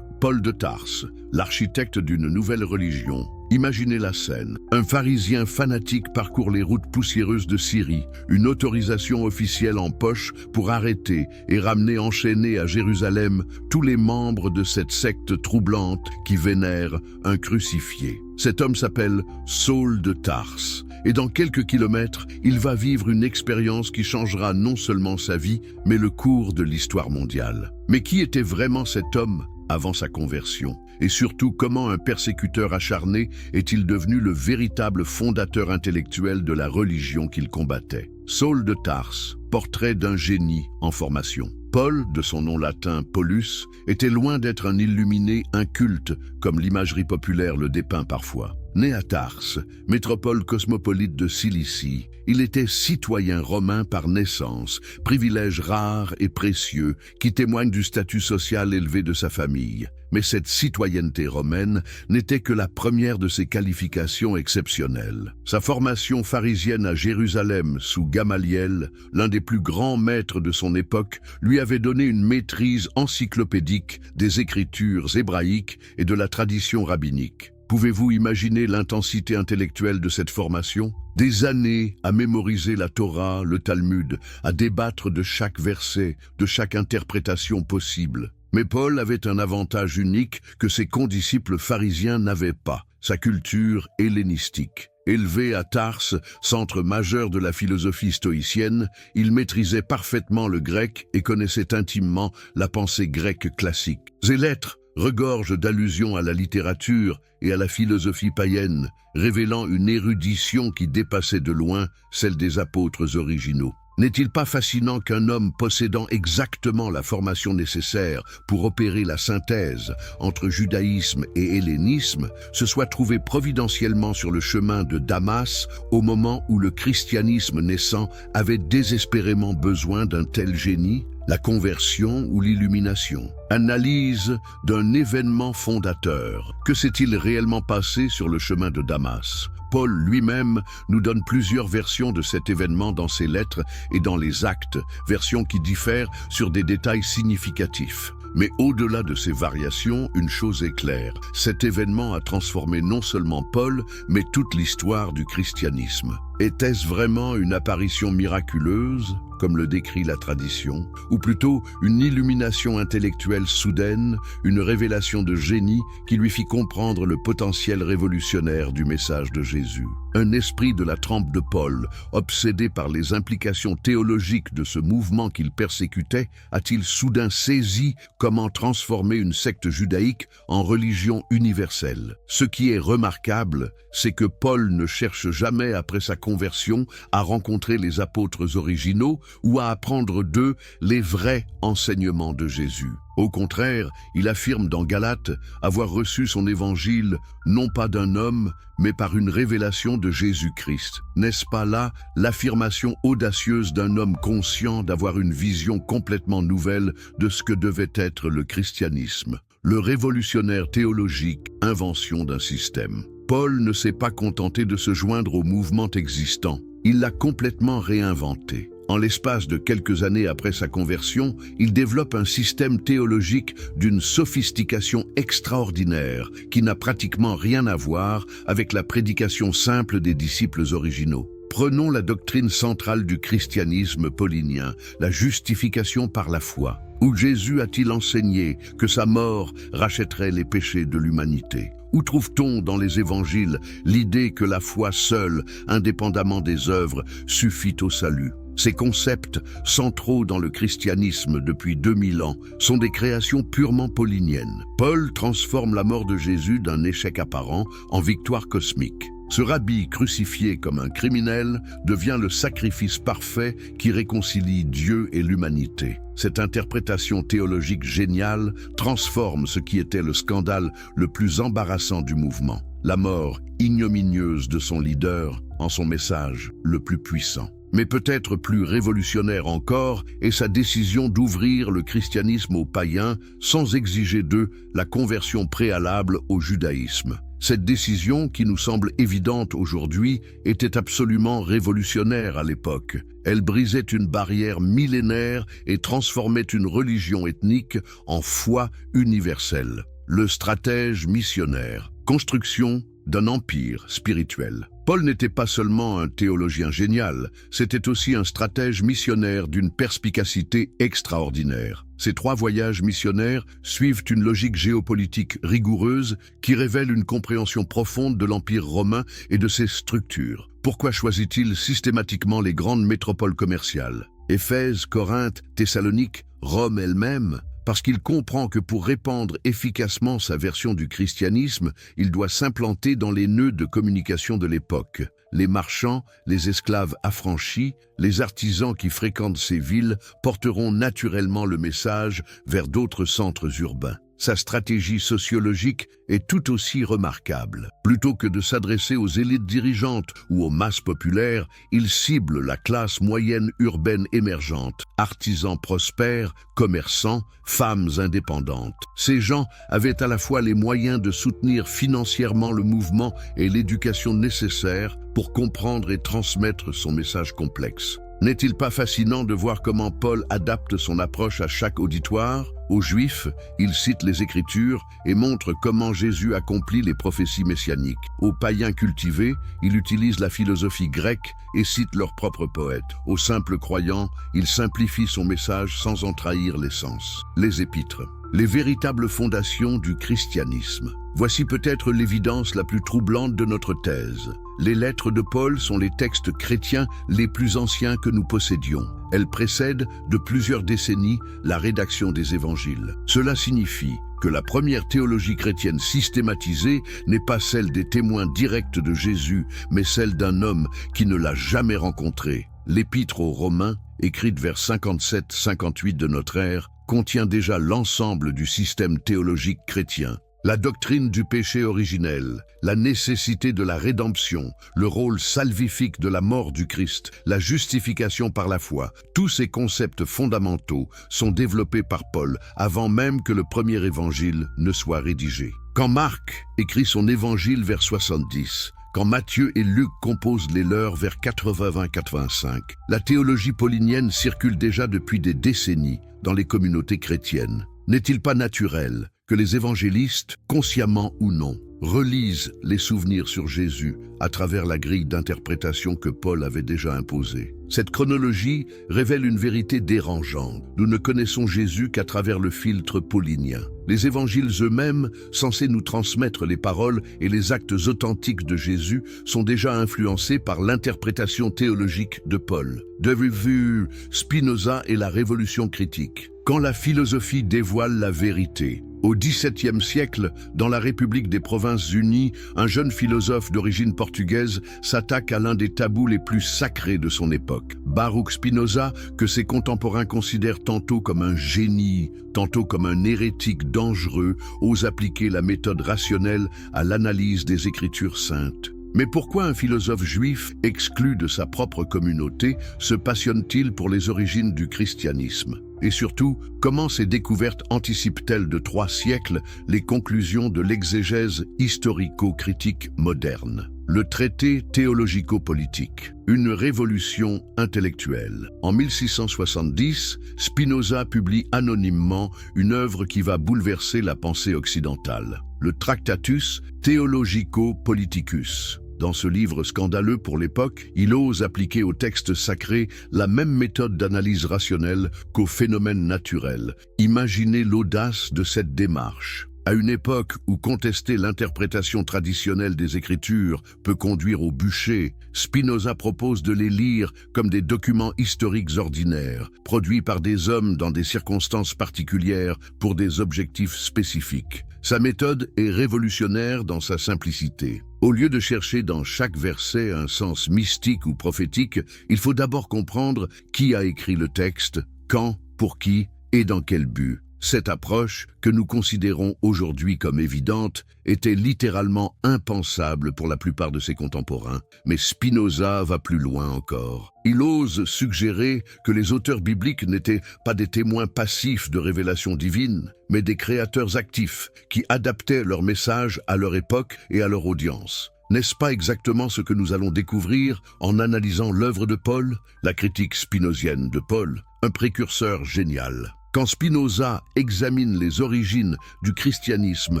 Paul de Tarse, l'architecte d'une nouvelle religion. Imaginez la scène. Un pharisien fanatique parcourt les routes poussiéreuses de Syrie, une autorisation officielle en poche pour arrêter et ramener enchaînés à Jérusalem tous les membres de cette secte troublante qui vénère un crucifié. Cet homme s'appelle Saul de Tarse, et dans quelques kilomètres, il va vivre une expérience qui changera non seulement sa vie, mais le cours de l'histoire mondiale. Mais qui était vraiment cet homme avant sa conversion? Et surtout, comment un persécuteur acharné est-il devenu le véritable fondateur intellectuel de la religion qu'il combattait? Saul de Tarse, portrait d'un génie en formation. Paul, de son nom latin Paulus, était loin d'être un illuminé inculte, comme l'imagerie populaire le dépeint parfois. Né à Tarse, métropole cosmopolite de Cilicie, il était citoyen romain par naissance, privilège rare et précieux qui témoigne du statut social élevé de sa famille. Mais cette citoyenneté romaine n'était que la première de ses qualifications exceptionnelles. Sa formation pharisienne à Jérusalem sous Gamaliel, l'un des plus grands maîtres de son époque, lui avait donné une maîtrise encyclopédique des écritures hébraïques et de la tradition rabbinique. Pouvez-vous imaginer l'intensité intellectuelle de cette formation? Des années à mémoriser la Torah, le Talmud, à débattre de chaque verset, de chaque interprétation possible. Mais Paul avait un avantage unique que ses condisciples pharisiens n'avaient pas, sa culture hellénistique. Élevé à Tarse, centre majeur de la philosophie stoïcienne, il maîtrisait parfaitement le grec et connaissait intimement la pensée grecque classique. Zélètre regorge d'allusions à la littérature et à la philosophie païenne, révélant une érudition qui dépassait de loin celle des apôtres originaux. N'est-il pas fascinant qu'un homme possédant exactement la formation nécessaire pour opérer la synthèse entre judaïsme et hellénisme se soit trouvé providentiellement sur le chemin de Damas au moment où le christianisme naissant avait désespérément besoin d'un tel génie? La conversion ou l'illumination. Analyse d'un événement fondateur. Que s'est-il réellement passé sur le chemin de Damas? Paul lui-même nous donne plusieurs versions de cet événement dans ses lettres et dans les actes, versions qui diffèrent sur des détails significatifs. Mais au-delà de ces variations, une chose est claire, cet événement a transformé non seulement Paul, mais toute l'histoire du christianisme. Était-ce vraiment une apparition miraculeuse, comme le décrit la tradition, ou plutôt une illumination intellectuelle soudaine, une révélation de génie qui lui fit comprendre le potentiel révolutionnaire du message de Jésus? Un esprit de la trempe de Paul, obsédé par les implications théologiques de ce mouvement qu'il persécutait, a-t-il soudain saisi comment transformer une secte judaïque en religion universelle? Ce qui est remarquable, c'est que Paul ne cherche jamais après sa conversion à rencontrer les apôtres originaux ou à apprendre d'eux les vrais enseignements de Jésus. Au contraire, il affirme dans Galates avoir reçu son évangile non pas d'un homme, mais par une révélation de Jésus-Christ. N'est-ce pas là l'affirmation audacieuse d'un homme conscient d'avoir une vision complètement nouvelle de ce que devait être le christianisme? Le révolutionnaire théologique, invention d'un système. Paul ne s'est pas contenté de se joindre au mouvement existant, il l'a complètement réinventé. En l'espace de quelques années après sa conversion, il développe un système théologique d'une sophistication extraordinaire qui n'a pratiquement rien à voir avec la prédication simple des disciples originaux. Prenons la doctrine centrale du christianisme paulinien, la justification par la foi. Où Jésus a-t-il enseigné que sa mort rachèterait les péchés de l'humanité? Où trouve-t-on dans les évangiles l'idée que la foi seule, indépendamment des œuvres, suffit au salut? Ces concepts, centraux dans le christianisme depuis 2000 ans, sont des créations purement pauliniennes. Paul transforme la mort de Jésus d'un échec apparent en victoire cosmique. Ce rabbi crucifié comme un criminel devient le sacrifice parfait qui réconcilie Dieu et l'humanité. Cette interprétation théologique géniale transforme ce qui était le scandale le plus embarrassant du mouvement, la mort ignominieuse de son leader, en son message le plus puissant. Mais peut-être plus révolutionnaire encore est sa décision d'ouvrir le christianisme aux païens sans exiger d'eux la conversion préalable au judaïsme. Cette décision, qui nous semble évidente aujourd'hui, était absolument révolutionnaire à l'époque. Elle brisait une barrière millénaire et transformait une religion ethnique en foi universelle. Le stratège missionnaire. Construction d'un empire spirituel. Paul n'était pas seulement un théologien génial, c'était aussi un stratège missionnaire d'une perspicacité extraordinaire. Ces 3 voyages missionnaires suivent une logique géopolitique rigoureuse qui révèle une compréhension profonde de l'Empire romain et de ses structures. Pourquoi choisit-il systématiquement les grandes métropoles commerciales? Éphèse, Corinthe, Thessalonique, Rome elle-même? Parce qu'il comprend que pour répandre efficacement sa version du christianisme, il doit s'implanter dans les nœuds de communication de l'époque. Les marchands, les esclaves affranchis, les artisans qui fréquentent ces villes porteront naturellement le message vers d'autres centres urbains. Sa stratégie sociologique est tout aussi remarquable. Plutôt que de s'adresser aux élites dirigeantes ou aux masses populaires, il cible la classe moyenne urbaine émergente, artisans prospères, commerçants, femmes indépendantes. Ces gens avaient à la fois les moyens de soutenir financièrement le mouvement et l'éducation nécessaire pour comprendre et transmettre son message complexe. N'est-il pas fascinant de voir comment Paul adapte son approche à chaque auditoire? Aux Juifs, il cite les Écritures et montre comment Jésus accomplit les prophéties messianiques. Aux païens cultivés, il utilise la philosophie grecque et cite leurs propres poètes. Aux simples croyants, il simplifie son message sans en trahir l'essence. Les Épîtres. Les véritables fondations du christianisme. Voici peut-être l'évidence la plus troublante de notre thèse. Les lettres de Paul sont les textes chrétiens les plus anciens que nous possédions. Elles précèdent de plusieurs décennies la rédaction des évangiles. Cela signifie que la première théologie chrétienne systématisée n'est pas celle des témoins directs de Jésus, mais celle d'un homme qui ne l'a jamais rencontré. L'Épître aux Romains, écrite vers 57-58 de notre ère, contient déjà l'ensemble du système théologique chrétien. La doctrine du péché originel, la nécessité de la rédemption, le rôle salvifique de la mort du Christ, la justification par la foi, tous ces concepts fondamentaux sont développés par Paul avant même que le premier évangile ne soit rédigé. Quand Marc écrit son évangile vers 70, quand Matthieu et Luc composent les leurs vers 80-85, la théologie paulinienne circule déjà depuis des décennies dans les communautés chrétiennes. N'est-il pas naturel que les évangélistes, consciemment ou non, relisent les souvenirs sur Jésus à travers la grille d'interprétation que Paul avait déjà imposée? Cette chronologie révèle une vérité dérangeante. Nous ne connaissons Jésus qu'à travers le filtre paulinien. Les évangiles eux-mêmes, censés nous transmettre les paroles et les actes authentiques de Jésus, sont déjà influencés par l'interprétation théologique de Paul. De vue Spinoza et la Révolution critique. Quand la philosophie dévoile la vérité, au XVIIe siècle, dans la République des Provinces-Unies, un jeune philosophe d'origine portugaise s'attaque à l'un des tabous les plus sacrés de son époque. Baruch Spinoza, que ses contemporains considèrent tantôt comme un génie, tantôt comme un hérétique dangereux, ose appliquer la méthode rationnelle à l'analyse des Écritures saintes. Mais pourquoi un philosophe juif, exclu de sa propre communauté, se passionne-t-il pour les origines du christianisme? Et surtout, comment ces découvertes anticipent-elles de 3 siècles les conclusions de l'exégèse historico-critique moderne? Le traité théologico-politique, une révolution intellectuelle. En 1670, Spinoza publie anonymement une œuvre qui va bouleverser la pensée occidentale, le Tractatus Theologico-Politicus. Dans ce livre scandaleux pour l'époque, il ose appliquer au texte sacré la même méthode d'analyse rationnelle qu'aux phénomènes naturels. Imaginez l'audace de cette démarche. À une époque où contester l'interprétation traditionnelle des Écritures peut conduire au bûcher, Spinoza propose de les lire comme des documents historiques ordinaires, produits par des hommes dans des circonstances particulières pour des objectifs spécifiques. Sa méthode est révolutionnaire dans sa simplicité. Au lieu de chercher dans chaque verset un sens mystique ou prophétique, il faut d'abord comprendre qui a écrit le texte, quand, pour qui et dans quel but. Cette approche, que nous considérons aujourd'hui comme évidente, était littéralement impensable pour la plupart de ses contemporains. Mais Spinoza va plus loin encore. Il ose suggérer que les auteurs bibliques n'étaient pas des témoins passifs de révélations divines, mais des créateurs actifs qui adaptaient leur message à leur époque et à leur audience. N'est-ce pas exactement ce que nous allons découvrir en analysant l'œuvre de Paul, la critique spinozienne de Paul, un précurseur génial? Quand Spinoza examine les origines du christianisme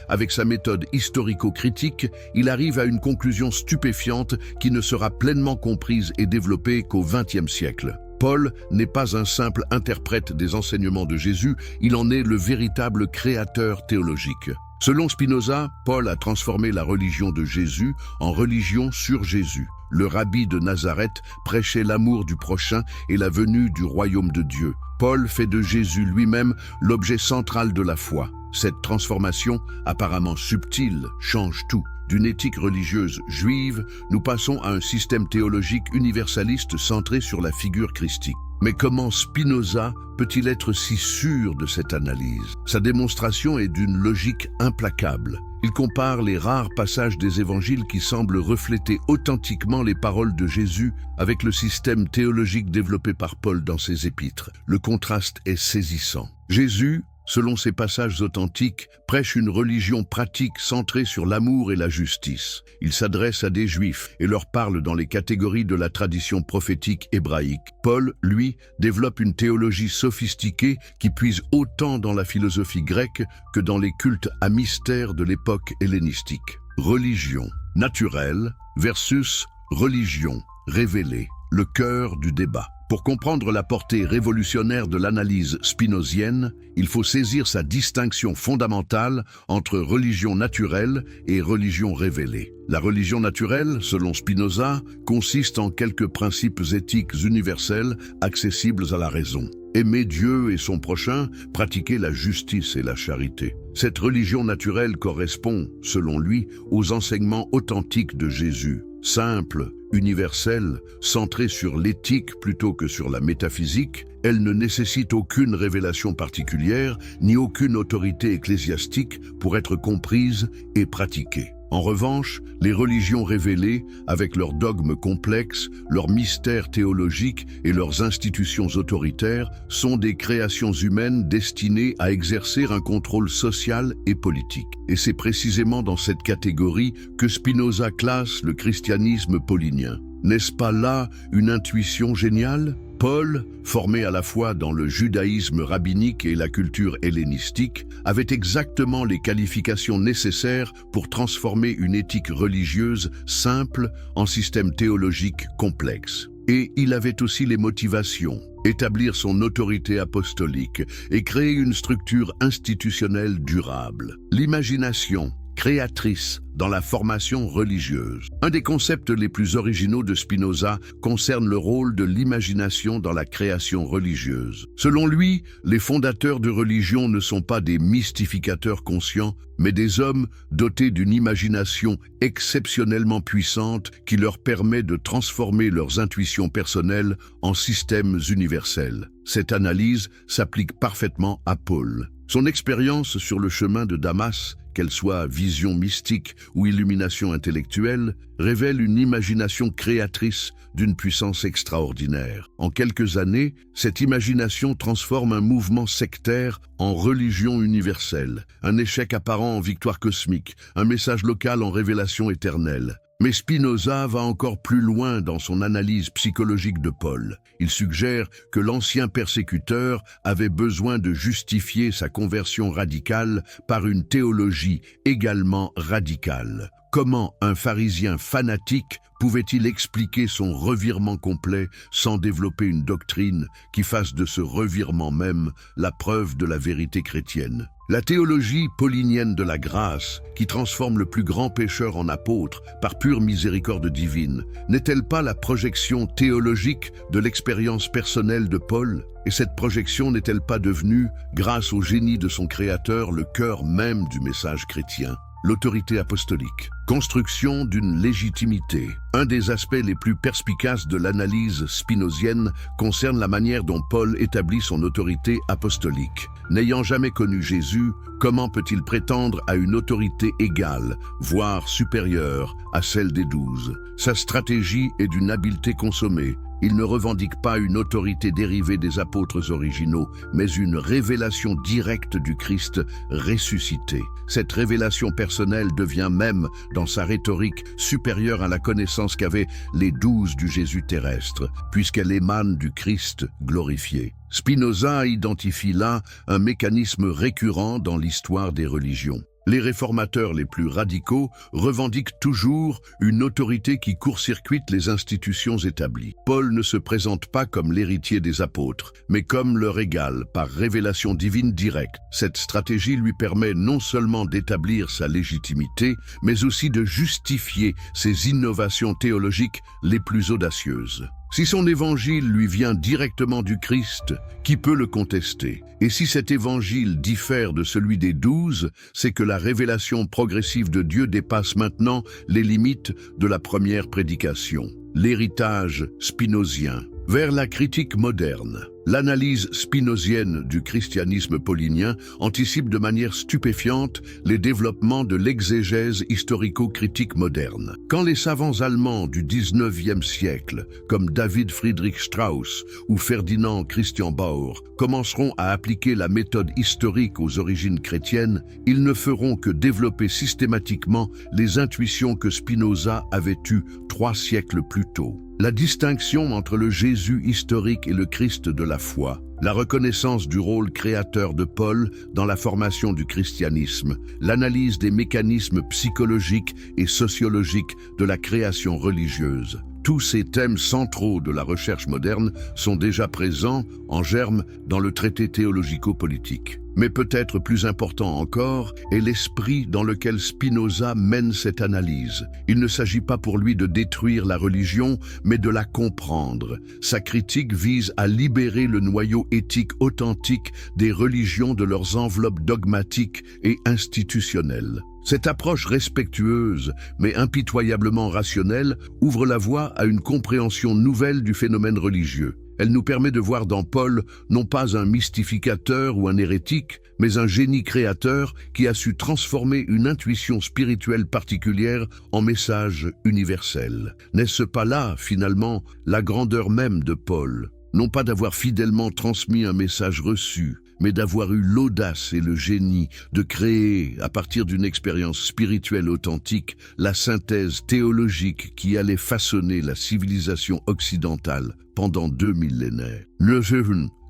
avec sa méthode historico-critique, il arrive à une conclusion stupéfiante qui ne sera pleinement comprise et développée qu'au XXe siècle. Paul n'est pas un simple interprète des enseignements de Jésus, il en est le véritable créateur théologique. Selon Spinoza, Paul a transformé la religion de Jésus en religion sur Jésus. Le rabbi de Nazareth prêchait l'amour du prochain et la venue du royaume de Dieu. Paul fait de Jésus lui-même l'objet central de la foi. Cette transformation, apparemment subtile, change tout. D'une éthique religieuse juive, nous passons à un système théologique universaliste centré sur la figure christique. Mais comment Spinoza peut-il être si sûr de cette analyse? Sa démonstration est d'une logique implacable. Il compare les rares passages des évangiles qui semblent refléter authentiquement les paroles de Jésus avec le système théologique développé par Paul dans ses épîtres. Le contraste est saisissant. Jésus, selon ces passages authentiques, prêche une religion pratique centrée sur l'amour et la justice. Il s'adresse à des Juifs et leur parle dans les catégories de la tradition prophétique hébraïque. Paul, lui, développe une théologie sophistiquée qui puise autant dans la philosophie grecque que dans les cultes à mystère de l'époque hellénistique. Religion naturelle versus religion révélée, le cœur du débat. Pour comprendre la portée révolutionnaire de l'analyse spinozienne, il faut saisir sa distinction fondamentale entre religion naturelle et religion révélée. La religion naturelle, selon Spinoza, consiste en quelques principes éthiques universels accessibles à la raison. Aimer Dieu et son prochain, pratiquer la justice et la charité. Cette religion naturelle correspond, selon lui, aux enseignements authentiques de Jésus. Simple, universelle, centrée sur l'éthique plutôt que sur la métaphysique, elle ne nécessite aucune révélation particulière ni aucune autorité ecclésiastique pour être comprise et pratiquée. En revanche, les religions révélées, avec leurs dogmes complexes, leurs mystères théologiques et leurs institutions autoritaires, sont des créations humaines destinées à exercer un contrôle social et politique. Et c'est précisément dans cette catégorie que Spinoza classe le christianisme paulinien. N'est-ce pas là une intuition géniale ? Paul, formé à la fois dans le judaïsme rabbinique et la culture hellénistique, avait exactement les qualifications nécessaires pour transformer une éthique religieuse simple en système théologique complexe. Et il avait aussi les motivations, établir son autorité apostolique et créer une structure institutionnelle durable. L'imagination, créatrice dans la formation religieuse. Un des concepts les plus originaux de Spinoza concerne le rôle de l'imagination dans la création religieuse. Selon lui, les fondateurs de religion ne sont pas des mystificateurs conscients, mais des hommes dotés d'une imagination exceptionnellement puissante qui leur permet de transformer leurs intuitions personnelles en systèmes universels. Cette analyse s'applique parfaitement à Paul. Son expérience sur le chemin de Damas, qu'elle soit vision mystique ou illumination intellectuelle, révèle une imagination créatrice d'une puissance extraordinaire. En quelques années, cette imagination transforme un mouvement sectaire en religion universelle, un échec apparent en victoire cosmique, un message local en révélation éternelle. Mais Spinoza va encore plus loin dans son analyse psychologique de Paul. Il suggère que l'ancien persécuteur avait besoin de justifier sa conversion radicale par une théologie également radicale. Comment un pharisien fanatique pouvait-il expliquer son revirement complet sans développer une doctrine qui fasse de ce revirement même la preuve de la vérité chrétienne ? La théologie paulinienne de la grâce, qui transforme le plus grand pécheur en apôtre par pure miséricorde divine, n'est-elle pas la projection théologique de l'expérience personnelle de Paul ? Et cette projection n'est-elle pas devenue, grâce au génie de son créateur, le cœur même du message chrétien ? L'autorité apostolique. Construction d'une légitimité. Un des aspects les plus perspicaces de l'analyse spinozienne concerne la manière dont Paul établit son autorité apostolique. N'ayant jamais connu Jésus, comment peut-il prétendre à une autorité égale, voire supérieure, à celle des 12 ? Sa stratégie est d'une habileté consommée. Il ne revendique pas une autorité dérivée des apôtres originaux, mais une révélation directe du Christ ressuscité. Cette révélation personnelle devient même, dans sa rhétorique, supérieure à la connaissance qu'avaient les 12 du Jésus terrestre, puisqu'elle émane du Christ glorifié. Spinoza identifie là un mécanisme récurrent dans l'histoire des religions. Les réformateurs les plus radicaux revendiquent toujours une autorité qui court-circuite les institutions établies. Paul ne se présente pas comme l'héritier des apôtres, mais comme leur égal par révélation divine directe. Cette stratégie lui permet non seulement d'établir sa légitimité, mais aussi de justifier ses innovations théologiques les plus audacieuses. Si son évangile lui vient directement du Christ, qui peut le contester ? Et si cet évangile diffère de celui des 12, c'est que la révélation progressive de Dieu dépasse maintenant les limites de la première prédication. L'héritage spinozien. Vers la critique moderne, l'analyse spinozienne du christianisme paulinien anticipe de manière stupéfiante les développements de l'exégèse historico-critique moderne. Quand les savants allemands du XIXe siècle, comme David Friedrich Strauss ou Ferdinand Christian Bauer, commenceront à appliquer la méthode historique aux origines chrétiennes, ils ne feront que développer systématiquement les intuitions que Spinoza avait eues 3 siècles plus tôt. La distinction entre le Jésus historique et le Christ de la foi, la reconnaissance du rôle créateur de Paul dans la formation du christianisme, l'analyse des mécanismes psychologiques et sociologiques de la création religieuse. Tous ces thèmes centraux de la recherche moderne sont déjà présents, en germe, dans le traité théologico-politique. Mais peut-être plus important encore est l'esprit dans lequel Spinoza mène cette analyse. Il ne s'agit pas pour lui de détruire la religion, mais de la comprendre. Sa critique vise à libérer le noyau éthique authentique des religions de leurs enveloppes dogmatiques et institutionnelles. Cette approche respectueuse, mais impitoyablement rationnelle, ouvre la voie à une compréhension nouvelle du phénomène religieux. Elle nous permet de voir dans Paul non pas un mystificateur ou un hérétique, mais un génie créateur qui a su transformer une intuition spirituelle particulière en message universel. N'est-ce pas là, finalement, la grandeur même de Paul? Non pas d'avoir fidèlement transmis un message reçu, mais d'avoir eu l'audace et le génie de créer, à partir d'une expérience spirituelle authentique, la synthèse théologique qui allait façonner la civilisation occidentale pendant 2 millénaires.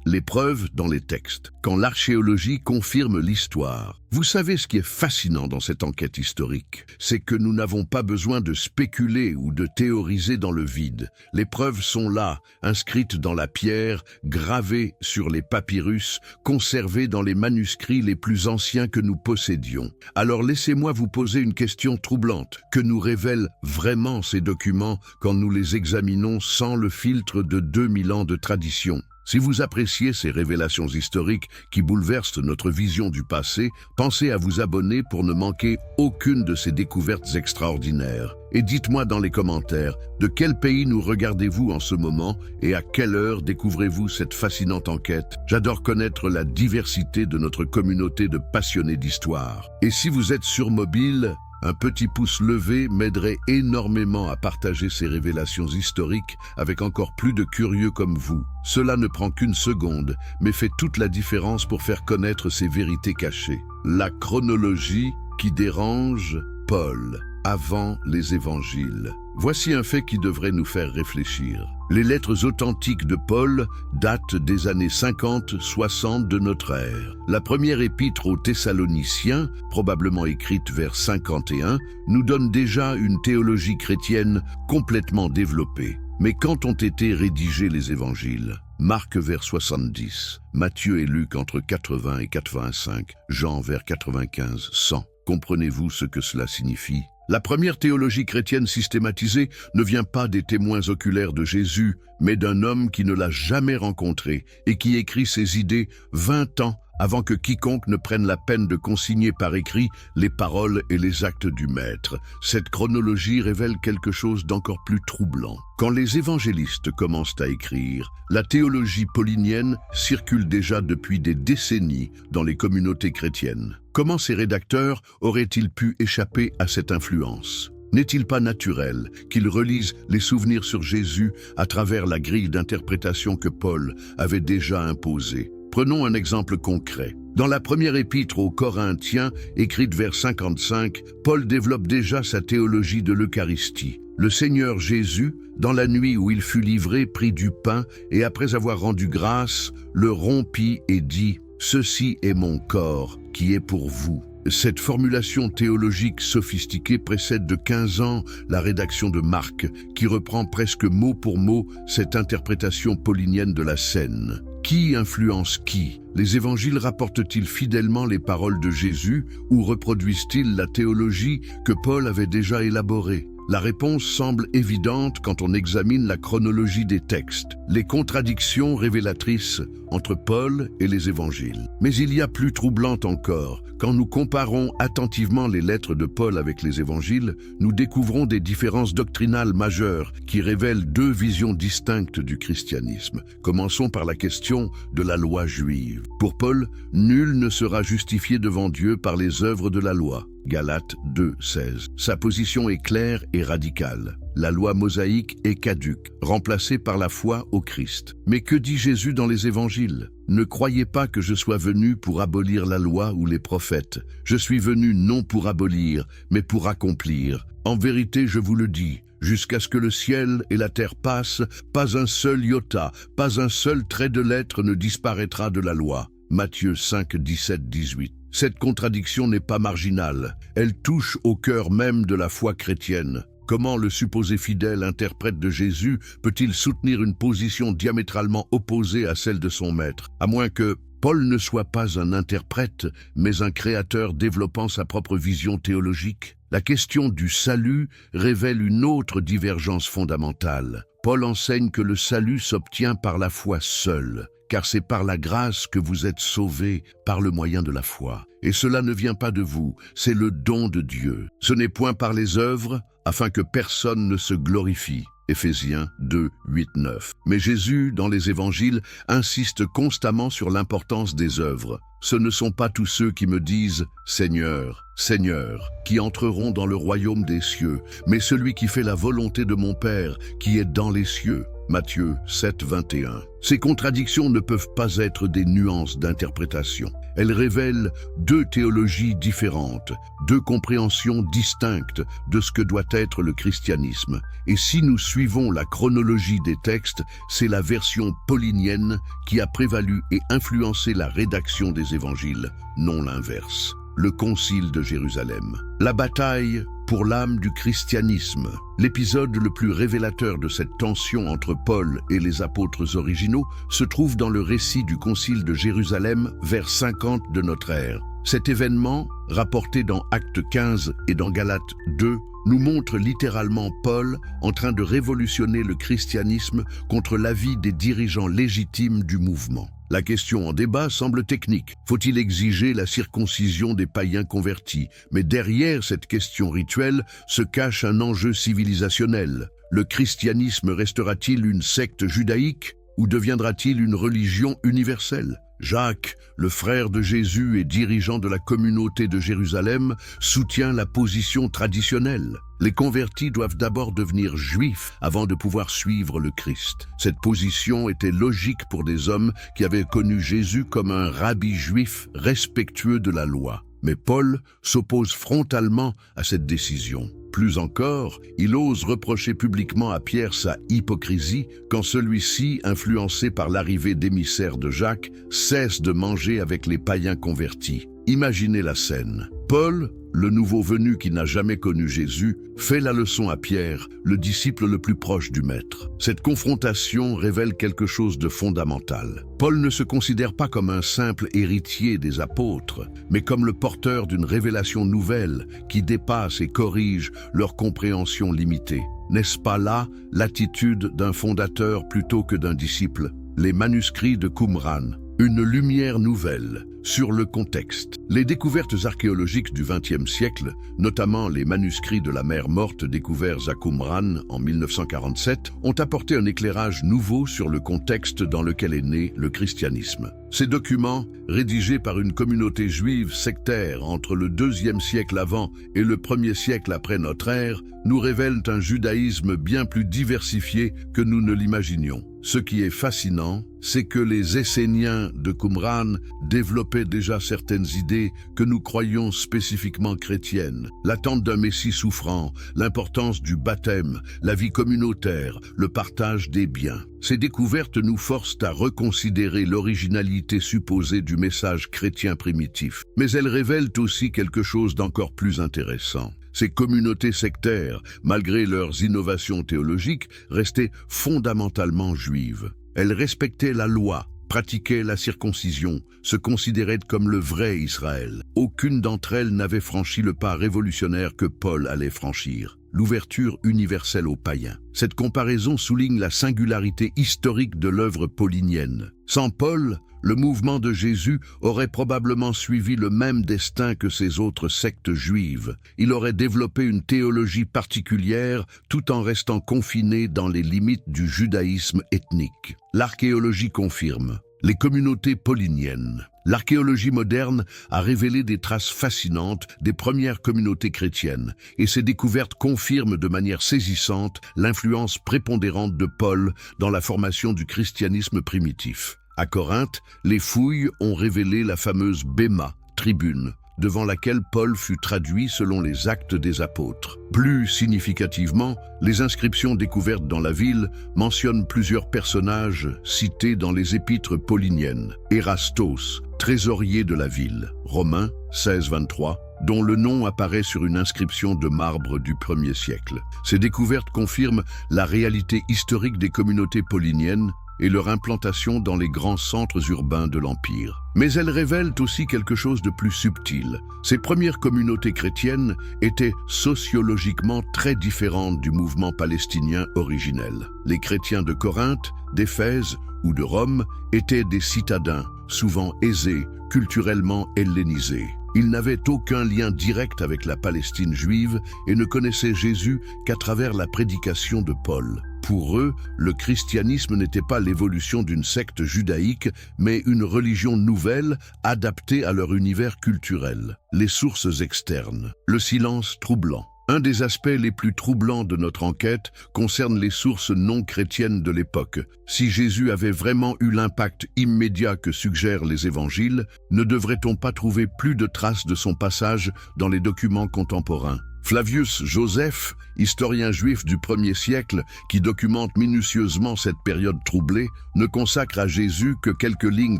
Les preuves dans les textes, quand l'archéologie confirme l'histoire. Vous savez ce qui est fascinant dans cette enquête historique, c'est que nous n'avons pas besoin de spéculer ou de théoriser dans le vide. Les preuves sont là, inscrites dans la pierre, gravées sur les papyrus, conservées dans les manuscrits les plus anciens que nous possédions. Alors laissez-moi vous poser une question troublante. Que nous révèlent vraiment ces documents quand nous les examinons sans le filtre de 2000 ans de tradition? Si vous appréciez ces révélations historiques qui bouleversent notre vision du passé, pensez à vous abonner pour ne manquer aucune de ces découvertes extraordinaires. Et dites-moi dans les commentaires, de quel pays nous regardez-vous en ce moment et à quelle heure découvrez-vous cette fascinante enquête? J'adore connaître la diversité de notre communauté de passionnés d'histoire. Et si vous êtes sur mobile, un petit pouce levé m'aiderait énormément à partager ces révélations historiques avec encore plus de curieux comme vous. Cela ne prend qu'une seconde, mais fait toute la différence pour faire connaître ces vérités cachées. La chronologie qui dérange Paul, avant les évangiles. Voici un fait qui devrait nous faire réfléchir. Les lettres authentiques de Paul datent des années 50-60 de notre ère. La première épître aux Thessaloniciens, probablement écrite vers 51, nous donne déjà une théologie chrétienne complètement développée. Mais quand ont été rédigés les évangiles? Marc vers 70, Matthieu et Luc entre 80 et 85, Jean vers 95-100. Comprenez-vous ce que cela signifie? La première théologie chrétienne systématisée ne vient pas des témoins oculaires de Jésus, mais d'un homme qui ne l'a jamais rencontré et qui écrit ses idées 20 ans avant que quiconque ne prenne la peine de consigner par écrit les paroles et les actes du Maître. Cette chronologie révèle quelque chose d'encore plus troublant. Quand les évangélistes commencent à écrire, la théologie paulinienne circule déjà depuis des décennies dans les communautés chrétiennes. Comment ces rédacteurs auraient-ils pu échapper à cette influence? N'est-il pas naturel qu'ils relisent les souvenirs sur Jésus à travers la grille d'interprétation que Paul avait déjà imposée? Prenons un exemple concret. Dans la première épître aux Corinthiens, écrite vers 55, Paul développe déjà sa théologie de l'Eucharistie. Le Seigneur Jésus, dans la nuit où il fut livré, prit du pain et après avoir rendu grâce, le rompit et dit « Ceci est mon corps qui est pour vous ». Cette formulation théologique sophistiquée précède de 15 ans la rédaction de Marc, qui reprend presque mot pour mot cette interprétation paulinienne de la scène. Qui influence qui? Les évangiles rapportent-ils fidèlement les paroles de Jésus ou reproduisent-ils la théologie que Paul avait déjà élaborée? La réponse semble évidente quand on examine la chronologie des textes, les contradictions révélatrices entre Paul et les évangiles. Mais il y a plus troublant encore. Quand nous comparons attentivement les lettres de Paul avec les évangiles, nous découvrons des différences doctrinales majeures qui révèlent deux visions distinctes du christianisme. Commençons par la question de la loi juive. Pour Paul, nul ne sera justifié devant Dieu par les œuvres de la loi. Galates 2:16. Sa position est claire et radicale. La loi mosaïque est caduque, remplacée par la foi au Christ. Mais que dit Jésus dans les évangiles? Ne croyez pas que je sois venu pour abolir la loi ou les prophètes. Je suis venu non pour abolir, mais pour accomplir. En vérité, je vous le dis, jusqu'à ce que le ciel et la terre passent, pas un seul iota, pas un seul trait de lettre ne disparaîtra de la loi. Matthieu 5, 17, 18. Cette contradiction n'est pas marginale, elle touche au cœur même de la foi chrétienne. Comment le supposé fidèle interprète de Jésus peut-il soutenir une position diamétralement opposée à celle de son maître, à moins que Paul ne soit pas un interprète, mais un créateur développant sa propre vision théologique? La question du salut révèle une autre divergence fondamentale. Paul enseigne que le salut s'obtient par la foi seule, car c'est par la grâce que vous êtes sauvés par le moyen de la foi. Et cela ne vient pas de vous, c'est le don de Dieu. Ce n'est point par les œuvres, afin que personne ne se glorifie. Éphésiens 2, 8, 9. Mais Jésus, dans les évangiles, insiste constamment sur l'importance des œuvres. Ce ne sont pas tous ceux qui me disent « Seigneur, Seigneur », qui entreront dans le royaume des cieux, mais celui qui fait la volonté de mon Père, qui est dans les cieux. Matthieu 7, 21. Ces contradictions ne peuvent pas être des nuances d'interprétation. Elles révèlent deux théologies différentes, deux compréhensions distinctes de ce que doit être le christianisme. Et si nous suivons la chronologie des textes, c'est la version paulinienne qui a prévalu et influencé la rédaction des évangiles, non l'inverse. Le Concile de Jérusalem. La bataille pour l'âme du christianisme. L'épisode le plus révélateur de cette tension entre Paul et les apôtres originaux se trouve dans le récit du Concile de Jérusalem vers 50 de notre ère. Cet événement, rapporté dans Actes 15 et dans Galates 2, nous montre littéralement Paul en train de révolutionner le christianisme contre l'avis des dirigeants légitimes du mouvement. La question en débat semble technique. Faut-il exiger la circoncision des païens convertis? Mais derrière cette question rituelle se cache un enjeu civilisationnel. Le christianisme restera-t-il une secte judaïque ou deviendra-t-il une religion universelle? Jacques, le frère de Jésus et dirigeant de la communauté de Jérusalem, soutient la position traditionnelle. Les convertis doivent d'abord devenir juifs avant de pouvoir suivre le Christ. Cette position était logique pour des hommes qui avaient connu Jésus comme un rabbi juif respectueux de la loi. Mais Paul s'oppose frontalement à cette décision. Plus encore, il ose reprocher publiquement à Pierre sa hypocrisie quand celui-ci, influencé par l'arrivée d'émissaires de Jacques, cesse de manger avec les païens convertis. Imaginez la scène. Paul, le nouveau venu qui n'a jamais connu Jésus, fait la leçon à Pierre, le disciple le plus proche du Maître. Cette confrontation révèle quelque chose de fondamental. Paul ne se considère pas comme un simple héritier des apôtres, mais comme le porteur d'une révélation nouvelle qui dépasse et corrige leur compréhension limitée. N'est-ce pas là l'attitude d'un fondateur plutôt que d'un disciple? Les manuscrits de Qumran, une lumière nouvelle sur le contexte. Les découvertes archéologiques du XXe siècle, notamment les manuscrits de la mer Morte découverts à Qumran en 1947, ont apporté un éclairage nouveau sur le contexte dans lequel est né le christianisme. Ces documents, rédigés par une communauté juive sectaire entre le IIe siècle avant et le 1er siècle après notre ère, nous révèlent un judaïsme bien plus diversifié que nous ne l'imaginions. Ce qui est fascinant, c'est que les Esséniens de Qumran développaient déjà certaines idées que nous croyons spécifiquement chrétiennes. L'attente d'un Messie souffrant, l'importance du baptême, la vie communautaire, le partage des biens. Ces découvertes nous forcent à reconsidérer l'originalité supposée du message chrétien primitif. Mais elles révèlent aussi quelque chose d'encore plus intéressant. Ces communautés sectaires, malgré leurs innovations théologiques, restaient fondamentalement juives. Elles respectaient la loi, pratiquaient la circoncision, se considéraient comme le vrai Israël. Aucune d'entre elles n'avait franchi le pas révolutionnaire que Paul allait franchir, l'ouverture universelle aux païens. Cette comparaison souligne la singularité historique de l'œuvre paulinienne. Sans Paul, le mouvement de Jésus aurait probablement suivi le même destin que ces autres sectes juives. Il aurait développé une théologie particulière tout en restant confiné dans les limites du judaïsme ethnique. L'archéologie confirme. Les communautés pauliniennes. L'archéologie moderne a révélé des traces fascinantes des premières communautés chrétiennes, et ces découvertes confirment de manière saisissante l'influence prépondérante de Paul dans la formation du christianisme primitif. À Corinthe, les fouilles ont révélé la fameuse Béma, tribune, devant laquelle Paul fut traduit selon les Actes des Apôtres. Plus significativement, les inscriptions découvertes dans la ville mentionnent plusieurs personnages cités dans les épîtres pauliniennes. Érastos, trésorier de la ville, Romains 16, 23, dont le nom apparaît sur une inscription de marbre du 1er siècle. Ces découvertes confirment la réalité historique des communautés pauliniennes et leur implantation dans les grands centres urbains de l'Empire. Mais elles révèlent aussi quelque chose de plus subtil. Ces premières communautés chrétiennes étaient sociologiquement très différentes du mouvement palestinien originel. Les chrétiens de Corinthe, d'Éphèse ou de Rome étaient des citadins, souvent aisés, culturellement hellénisés. Ils n'avaient aucun lien direct avec la Palestine juive et ne connaissaient Jésus qu'à travers la prédication de Paul. Pour eux, le christianisme n'était pas l'évolution d'une secte judaïque, mais une religion nouvelle, adaptée à leur univers culturel. Les sources externes. Le silence troublant. Un des aspects les plus troublants de notre enquête concerne les sources non chrétiennes de l'époque. Si Jésus avait vraiment eu l'impact immédiat que suggèrent les évangiles, ne devrait-on pas trouver plus de traces de son passage dans les documents contemporains ? Flavius Joseph, historien juif du 1er siècle qui documente minutieusement cette période troublée, ne consacre à Jésus que quelques lignes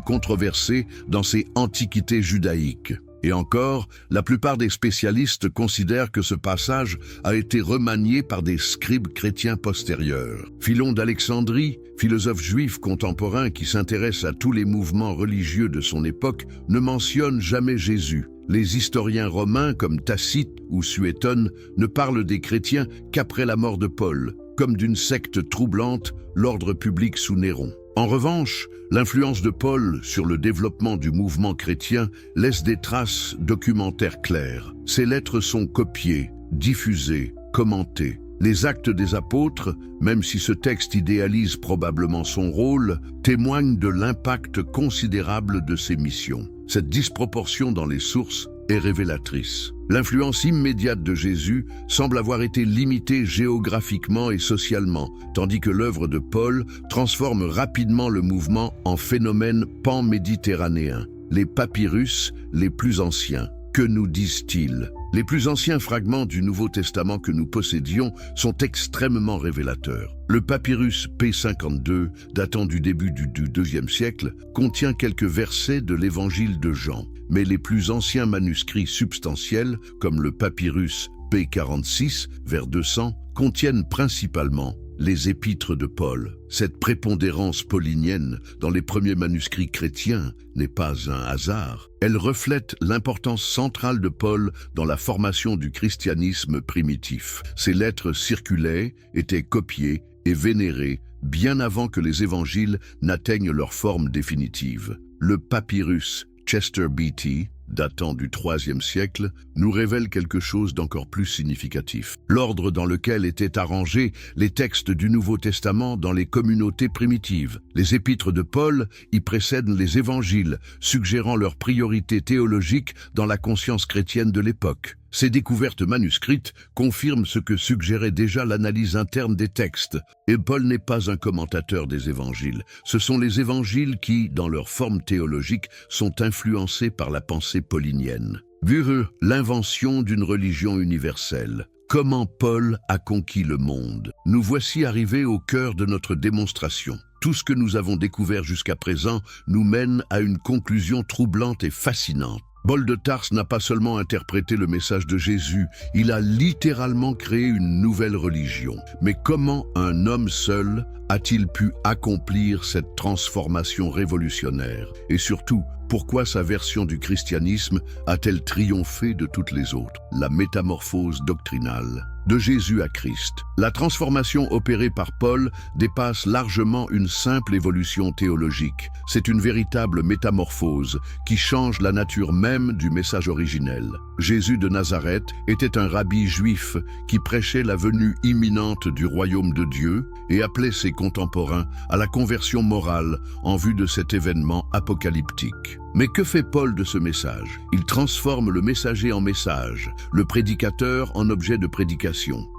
controversées dans ses Antiquités judaïques. Et encore, la plupart des spécialistes considèrent que ce passage a été remanié par des scribes chrétiens postérieurs. Philon d'Alexandrie, philosophe juif contemporain qui s'intéresse à tous les mouvements religieux de son époque, ne mentionne jamais Jésus. Les historiens romains comme Tacite ou Suétone ne parlent des chrétiens qu'après la mort de Paul, comme d'une secte troublante, l'ordre public sous Néron. En revanche, l'influence de Paul sur le développement du mouvement chrétien laisse des traces documentaires claires. Ses lettres sont copiées, diffusées, commentées. Les Actes des Apôtres, même si ce texte idéalise probablement son rôle, témoignent de l'impact considérable de ses missions. Cette disproportion dans les sources est révélatrice. L'influence immédiate de Jésus semble avoir été limitée géographiquement et socialement, tandis que l'œuvre de Paul transforme rapidement le mouvement en phénomène pan-méditerranéen. Les papyrus les plus anciens. Que nous disent-ils ? Les plus anciens fragments du Nouveau Testament que nous possédions sont extrêmement révélateurs. Le papyrus P52, datant du début du IIe siècle, contient quelques versets de l'Évangile de Jean, mais les plus anciens manuscrits substantiels, comme le papyrus P46, vers 200, contiennent principalement les épîtres de Paul. Cette prépondérance paulinienne dans les premiers manuscrits chrétiens n'est pas un hasard. Elle reflète l'importance centrale de Paul dans la formation du christianisme primitif. Ses lettres circulaient, étaient copiées et vénérées bien avant que les évangiles n'atteignent leur forme définitive. Le papyrus Chester Beatty, datant du IIIe siècle, nous révèle quelque chose d'encore plus significatif. L'ordre dans lequel étaient arrangés les textes du Nouveau Testament dans les communautés primitives. Les épîtres de Paul y précèdent les évangiles, suggérant leur priorité théologique dans la conscience chrétienne de l'époque. Ces découvertes manuscrites confirment ce que suggérait déjà l'analyse interne des textes. Et Paul n'est pas un commentateur des évangiles. Ce sont les évangiles qui, dans leur forme théologique, sont influencés par la pensée paulinienne. L'invention d'une religion universelle. Comment Paul a conquis le monde. Nous voici arrivés au cœur de notre démonstration. Tout ce que nous avons découvert jusqu'à présent nous mène à une conclusion troublante et fascinante. Paul de Tarse n'a pas seulement interprété le message de Jésus, il a littéralement créé une nouvelle religion. Mais comment un homme seul a-t-il pu accomplir cette transformation révolutionnaire? Et surtout, pourquoi sa version du christianisme a-t-elle triomphé de toutes les autres? La métamorphose doctrinale. De Jésus à Christ. La transformation opérée par Paul dépasse largement une simple évolution théologique. C'est une véritable métamorphose qui change la nature même du message originel. Jésus de Nazareth était un rabbi juif qui prêchait la venue imminente du royaume de Dieu et appelait ses contemporains à la conversion morale en vue de cet événement apocalyptique. Mais que fait Paul de ce message? Il transforme le messager en message, le prédicateur en objet de prédication.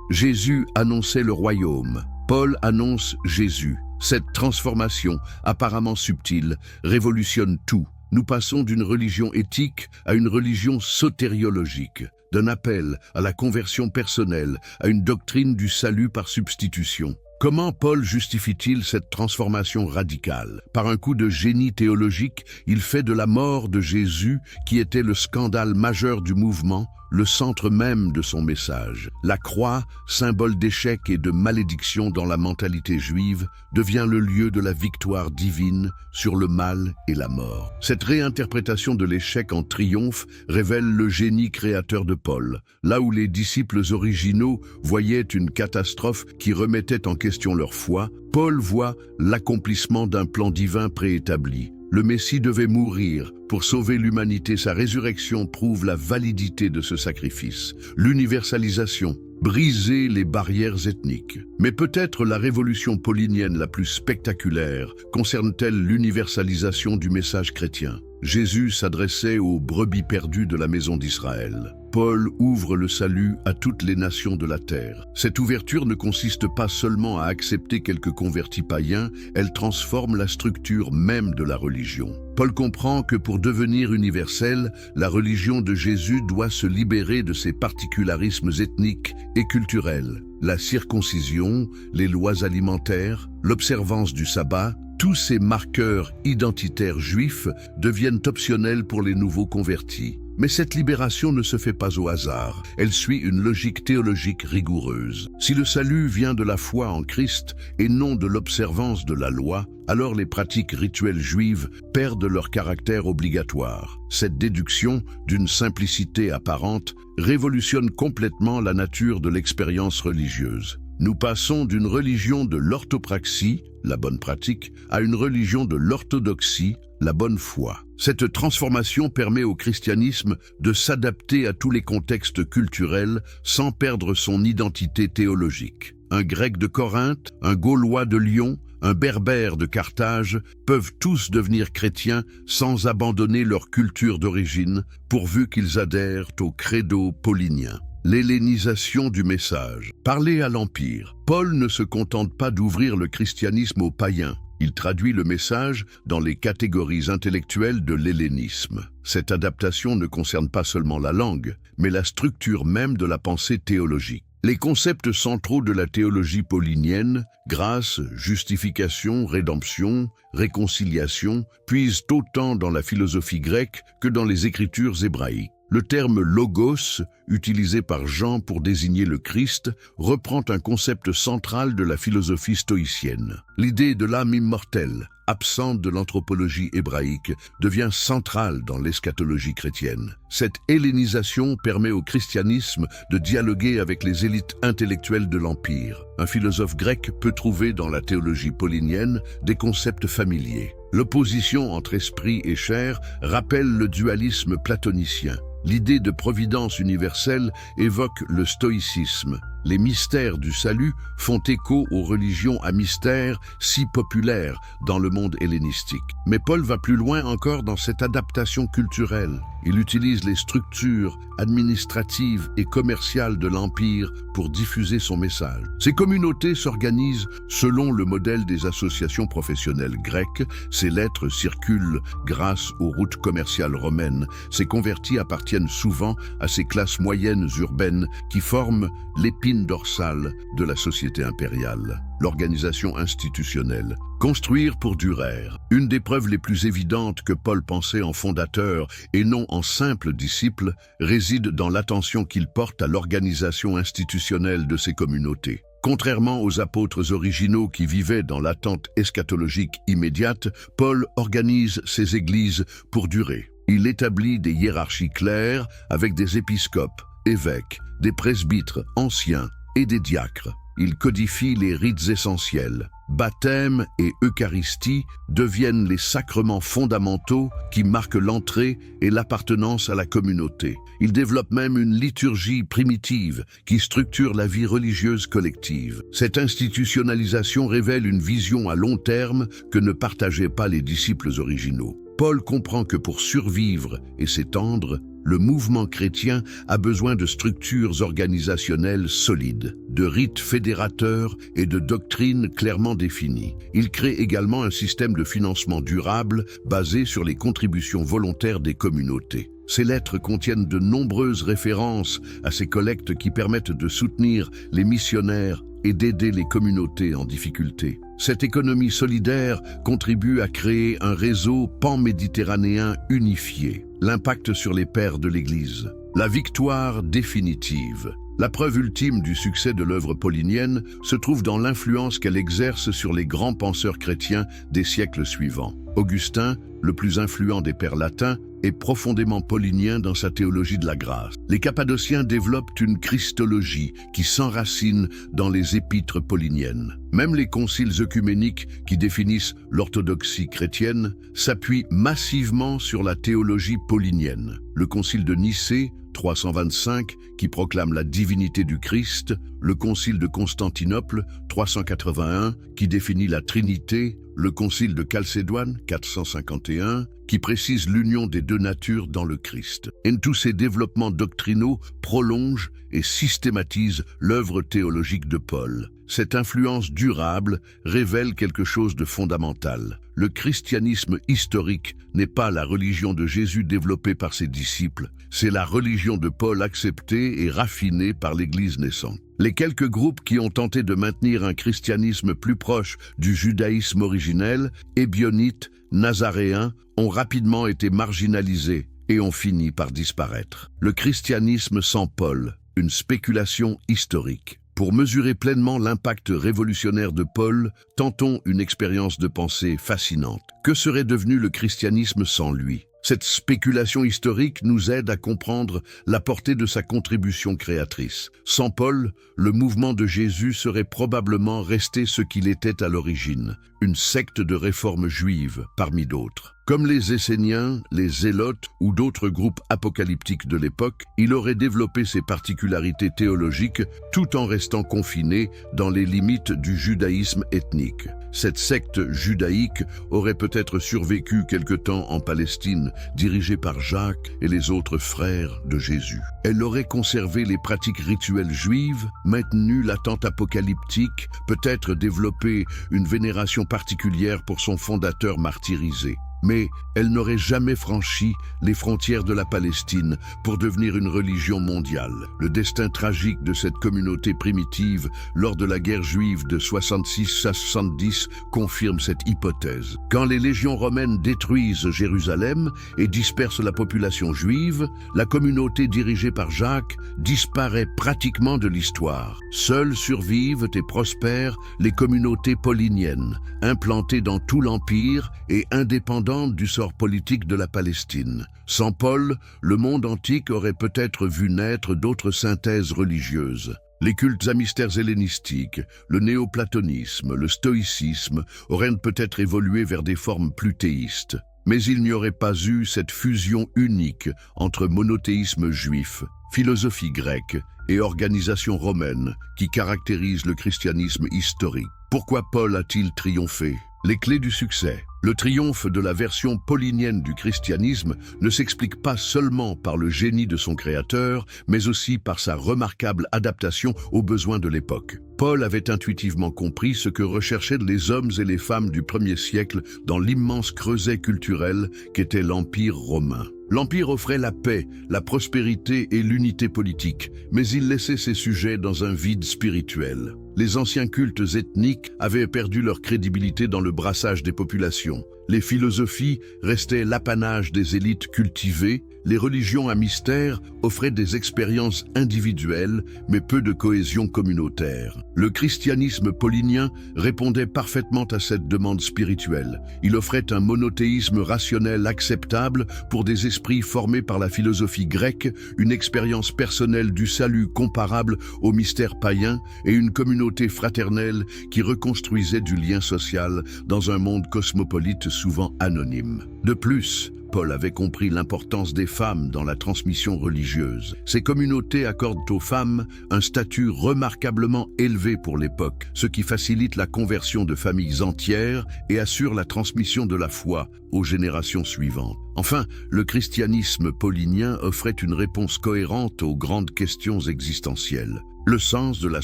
Jésus annonçait le royaume. Paul annonce Jésus. Cette transformation, apparemment subtile, révolutionne tout. Nous passons d'une religion éthique à une religion sotériologique, d'un appel à la conversion personnelle à une doctrine du salut par substitution. Comment Paul justifie-t-il cette transformation radicale? Par un coup de génie théologique, il fait de la mort de Jésus, qui était le scandale majeur du mouvement, le centre même de son message. La croix, symbole d'échec et de malédiction dans la mentalité juive, devient le lieu de la victoire divine sur le mal et la mort. Cette réinterprétation de l'échec en triomphe révèle le génie créateur de Paul. Là où les disciples originaux voyaient une catastrophe qui remettait en question leur foi, Paul voit l'accomplissement d'un plan divin préétabli. Le Messie devait mourir pour sauver l'humanité. Sa résurrection prouve la validité de ce sacrifice. L'universalisation, briser les barrières ethniques. Mais peut-être la révolution paulinienne la plus spectaculaire concerne-t-elle l'universalisation du message chrétien. Jésus s'adressait aux brebis perdues de la maison d'Israël. Paul ouvre le salut à toutes les nations de la terre. Cette ouverture ne consiste pas seulement à accepter quelques convertis païens, elle transforme la structure même de la religion. Paul comprend que pour devenir universelle, la religion de Jésus doit se libérer de ses particularismes ethniques et culturels. La circoncision, les lois alimentaires, l'observance du sabbat, tous ces marqueurs identitaires juifs deviennent optionnels pour les nouveaux convertis. Mais cette libération ne se fait pas au hasard, elle suit une logique théologique rigoureuse. Si le salut vient de la foi en Christ et non de l'observance de la loi, alors les pratiques rituelles juives perdent leur caractère obligatoire. Cette déduction, d'une simplicité apparente, révolutionne complètement la nature de l'expérience religieuse. Nous passons d'une religion de l'orthopraxie, la bonne pratique, à une religion de l'orthodoxie, la bonne foi. Cette transformation permet au christianisme de s'adapter à tous les contextes culturels sans perdre son identité théologique. Un grec de Corinthe, un gaulois de Lyon, un berbère de Carthage peuvent tous devenir chrétiens sans abandonner leur culture d'origine, pourvu qu'ils adhèrent au credo paulinien. L'hellénisation du message. Parler à l'Empire. Paul ne se contente pas d'ouvrir le christianisme aux païens. Il traduit le message dans les catégories intellectuelles de l'hellénisme. Cette adaptation ne concerne pas seulement la langue, mais la structure même de la pensée théologique. Les concepts centraux de la théologie paulinienne, grâce, justification, rédemption, réconciliation, puisent autant dans la philosophie grecque que dans les écritures hébraïques. Le terme « logos », utilisé par Jean pour désigner le Christ, reprend un concept central de la philosophie stoïcienne. L'idée de l'âme immortelle, absente de l'anthropologie hébraïque, devient centrale dans l'eschatologie chrétienne. Cette hellénisation permet au christianisme de dialoguer avec les élites intellectuelles de l'Empire. Un philosophe grec peut trouver dans la théologie paulinienne des concepts familiers. L'opposition entre esprit et chair rappelle le dualisme platonicien. L'idée de providence universelle évoque le stoïcisme. Les mystères du salut font écho aux religions à mystère si populaires dans le monde hellénistique. Mais Paul va plus loin encore dans cette adaptation culturelle. Il utilise les structures administratives et commerciales de l'Empire pour diffuser son message. Ces communautés s'organisent selon le modèle des associations professionnelles grecques. Ces lettres circulent grâce aux routes commerciales romaines. Ces convertis appartiennent souvent à ces classes moyennes urbaines qui forment l'épine dorsale de la société impériale. L'organisation institutionnelle. Construire pour durer. Une des preuves les plus évidentes que Paul pensait en fondateur et non en simple disciple réside dans l'attention qu'il porte à l'organisation institutionnelle de ces communautés. Contrairement aux apôtres originaux qui vivaient dans l'attente eschatologique immédiate, Paul organise ses églises pour durer. Il établit des hiérarchies claires avec des épiscopes, évêques, des presbytres anciens et des diacres. Il codifie les rites essentiels. Baptême et Eucharistie deviennent les sacrements fondamentaux qui marquent l'entrée et l'appartenance à la communauté. Il développe même une liturgie primitive qui structure la vie religieuse collective. Cette institutionnalisation révèle une vision à long terme que ne partageaient pas les disciples originaux. Paul comprend que pour survivre et s'étendre, le mouvement chrétien a besoin de structures organisationnelles solides, de rites fédérateurs et de doctrines clairement définies. Il crée également un système de financement durable basé sur les contributions volontaires des communautés. Ces lettres contiennent de nombreuses références à ces collectes qui permettent de soutenir les missionnaires et d'aider les communautés en difficulté. Cette économie solidaire contribue à créer un réseau pan-méditerranéen unifié. L'impact sur les pères de l'Église. La victoire définitive. La preuve ultime du succès de l'œuvre paulinienne se trouve dans l'influence qu'elle exerce sur les grands penseurs chrétiens des siècles suivants. Augustin, le plus influent des pères latins, est profondément paulinien dans sa théologie de la grâce. Les Cappadociens développent une christologie qui s'enracine dans les épîtres pauliniennes. Même les conciles œcuméniques qui définissent l'orthodoxie chrétienne s'appuient massivement sur la théologie paulinienne. Le concile de Nicée, 325, qui proclame la divinité du Christ, le concile de Constantinople, 381, qui définit la Trinité, le concile de Chalcédoine, 451, qui précise l'union des deux natures dans le Christ. Et tous ces développements doctrinaux prolongent et systématisent l'œuvre théologique de Paul. Cette influence durable révèle quelque chose de fondamental. Le christianisme historique n'est pas la religion de Jésus développée par ses disciples, c'est la religion de Paul acceptée et raffinée par l'Église naissante. Les quelques groupes qui ont tenté de maintenir un christianisme plus proche du judaïsme originel, ébionites, nazaréens, ont rapidement été marginalisés et ont fini par disparaître. Le christianisme sans Paul, une spéculation historique. Pour mesurer pleinement l'impact révolutionnaire de Paul, tentons une expérience de pensée fascinante. Que serait devenu le christianisme sans lui ? Cette spéculation historique nous aide à comprendre la portée de sa contribution créatrice. Sans Paul, le mouvement de Jésus serait probablement resté ce qu'il était à l'origine, une secte de réforme juive parmi d'autres. Comme les Esséniens, les Zélotes ou d'autres groupes apocalyptiques de l'époque, il aurait développé ses particularités théologiques tout en restant confiné dans les limites du judaïsme ethnique. Cette secte judaïque aurait peut-être survécu quelque temps en Palestine, dirigée par Jacques et les autres frères de Jésus. Elle aurait conservé les pratiques rituelles juives, maintenu l'attente apocalyptique, peut-être développé une vénération particulière pour son fondateur martyrisé. Mais elle n'aurait jamais franchi les frontières de la Palestine pour devenir une religion mondiale. Le destin tragique de cette communauté primitive lors de la guerre juive de 66 à 70 confirme cette hypothèse. Quand les légions romaines détruisent Jérusalem et dispersent la population juive, la communauté dirigée par Jacques disparaît pratiquement de l'histoire. Seules survivent et prospèrent les communautés pauliniennes, implantées dans tout l'Empire et indépendantes du sort politique de la Palestine. Sans Paul, le monde antique aurait peut-être vu naître d'autres synthèses religieuses. Les cultes à mystères hellénistiques, le néoplatonisme, le stoïcisme auraient peut-être évolué vers des formes plus théistes. Mais il n'y aurait pas eu cette fusion unique entre monothéisme juif, philosophie grecque et organisation romaine qui caractérise le christianisme historique. Pourquoi Paul a-t-il triomphé ? Les clés du succès. Le triomphe de la version paulinienne du christianisme ne s'explique pas seulement par le génie de son créateur, mais aussi par sa remarquable adaptation aux besoins de l'époque. Paul avait intuitivement compris ce que recherchaient les hommes et les femmes du premier siècle dans l'immense creuset culturel qu'était l'Empire romain. L'Empire offrait la paix, la prospérité et l'unité politique, mais il laissait ses sujets dans un vide spirituel. Les anciens cultes ethniques avaient perdu leur crédibilité dans le brassage des populations. Les philosophies restaient l'apanage des élites cultivées, les religions à mystère offraient des expériences individuelles, mais peu de cohésion communautaire. Le christianisme paulinien répondait parfaitement à cette demande spirituelle. Il offrait un monothéisme rationnel acceptable pour des esprits formés par la philosophie grecque, une expérience personnelle du salut comparable au mystère païen et une communauté fraternelle qui reconstruisait du lien social dans un monde cosmopolite souvent anonyme. De plus, Paul avait compris l'importance des femmes dans la transmission religieuse. Ces communautés accordent aux femmes un statut remarquablement élevé pour l'époque, ce qui facilite la conversion de familles entières et assure la transmission de la foi aux générations suivantes. Enfin, le christianisme paulinien offrait une réponse cohérente aux grandes questions existentielles. Le sens de la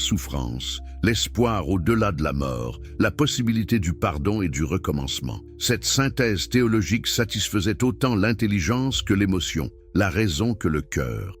souffrance, l'espoir au-delà de la mort, la possibilité du pardon et du recommencement. Cette synthèse théologique satisfaisait autant l'intelligence que l'émotion, la raison que le cœur.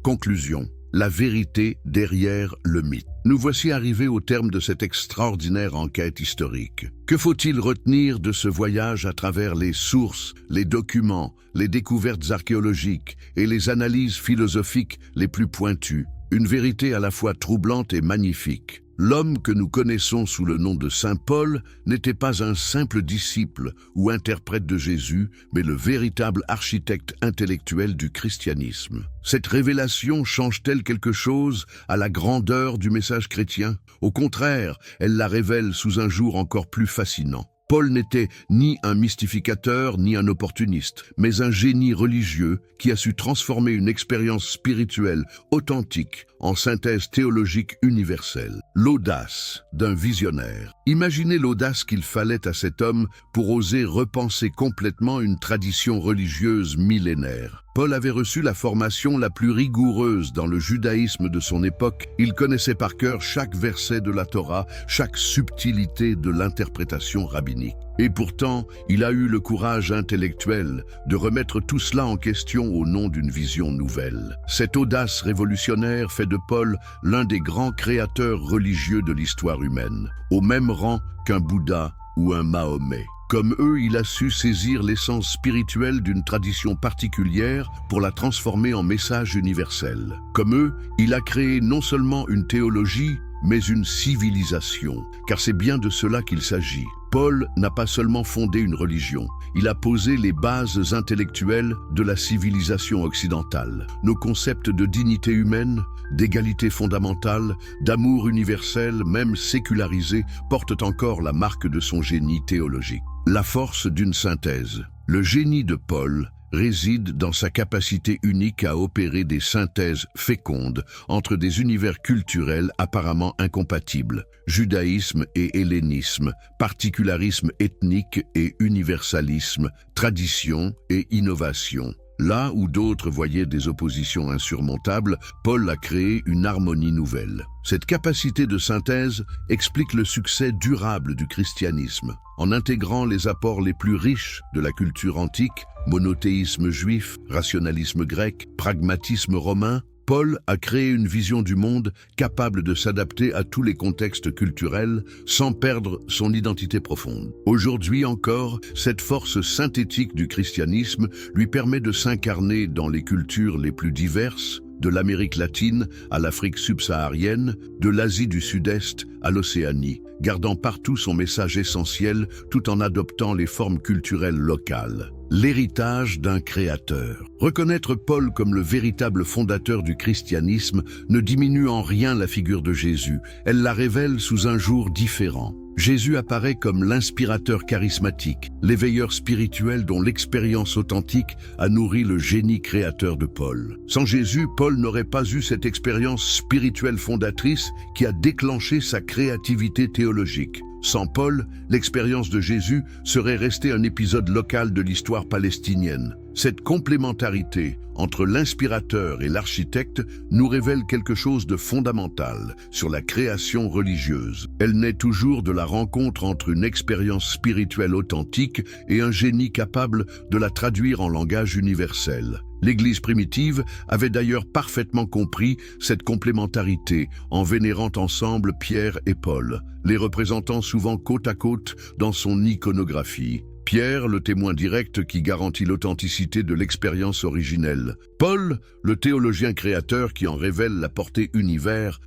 Conclusion, la vérité derrière le mythe. Nous voici arrivés au terme de cette extraordinaire enquête historique. Que faut-il retenir de ce voyage à travers les sources, les documents, les découvertes archéologiques et les analyses philosophiques les plus pointues? Une vérité à la fois troublante et magnifique. L'homme que nous connaissons sous le nom de Saint Paul n'était pas un simple disciple ou interprète de Jésus, mais le véritable architecte intellectuel du christianisme. Cette révélation change-t-elle quelque chose à la grandeur du message chrétien? Au contraire, elle la révèle sous un jour encore plus fascinant. Paul n'était ni un mystificateur ni un opportuniste, mais un génie religieux qui a su transformer une expérience spirituelle authentique en synthèse théologique universelle. L'audace d'un visionnaire. Imaginez l'audace qu'il fallait à cet homme pour oser repenser complètement une tradition religieuse millénaire. Paul avait reçu la formation la plus rigoureuse dans le judaïsme de son époque. Il connaissait par cœur chaque verset de la Torah, chaque subtilité de l'interprétation rabbinique. Et pourtant, il a eu le courage intellectuel de remettre tout cela en question au nom d'une vision nouvelle. Cette audace révolutionnaire fait de Paul l'un des grands créateurs religieux de l'histoire humaine, au même rang qu'un Bouddha ou un Mahomet. Comme eux, il a su saisir l'essence spirituelle d'une tradition particulière pour la transformer en message universel. Comme eux, il a créé non seulement une théologie, mais une civilisation, car c'est bien de cela qu'il s'agit. Paul n'a pas seulement fondé une religion, il a posé les bases intellectuelles de la civilisation occidentale. Nos concepts de dignité humaine, d'égalité fondamentale, d'amour universel, même sécularisé, portent encore la marque de son génie théologique. La force d'une synthèse. Le génie de Paul réside dans sa capacité unique à opérer des synthèses fécondes entre des univers culturels apparemment incompatibles, judaïsme et hellénisme, particularisme ethnique et universalisme, tradition et innovation. Là où d'autres voyaient des oppositions insurmontables, Paul a créé une harmonie nouvelle. Cette capacité de synthèse explique le succès durable du christianisme. En intégrant les apports les plus riches de la culture antique, monothéisme juif, rationalisme grec, pragmatisme romain, Paul a créé une vision du monde capable de s'adapter à tous les contextes culturels sans perdre son identité profonde. Aujourd'hui encore, cette force synthétique du christianisme lui permet de s'incarner dans les cultures les plus diverses, de l'Amérique latine à l'Afrique subsaharienne, de l'Asie du Sud-Est à l'Océanie, gardant partout son message essentiel tout en adoptant les formes culturelles locales. L'héritage d'un créateur. Reconnaître Paul comme le véritable fondateur du christianisme ne diminue en rien la figure de Jésus, elle la révèle sous un jour différent. Jésus apparaît comme l'inspirateur charismatique, l'éveilleur spirituel dont l'expérience authentique a nourri le génie créateur de Paul. Sans Jésus, Paul n'aurait pas eu cette expérience spirituelle fondatrice qui a déclenché sa créativité théologique. Sans Paul, l'expérience de Jésus serait restée un épisode local de l'histoire palestinienne. Cette complémentarité entre l'inspirateur et l'architecte nous révèle quelque chose de fondamental sur la création religieuse. Elle naît toujours de la rencontre entre une expérience spirituelle authentique et un génie capable de la traduire en langage universel. L'Église primitive avait d'ailleurs parfaitement compris cette complémentarité en vénérant ensemble Pierre et Paul, les représentant souvent côte à côte dans son iconographie. Pierre, le témoin direct qui garantit l'authenticité de l'expérience originelle. Paul, le théologien créateur qui en révèle la portée univers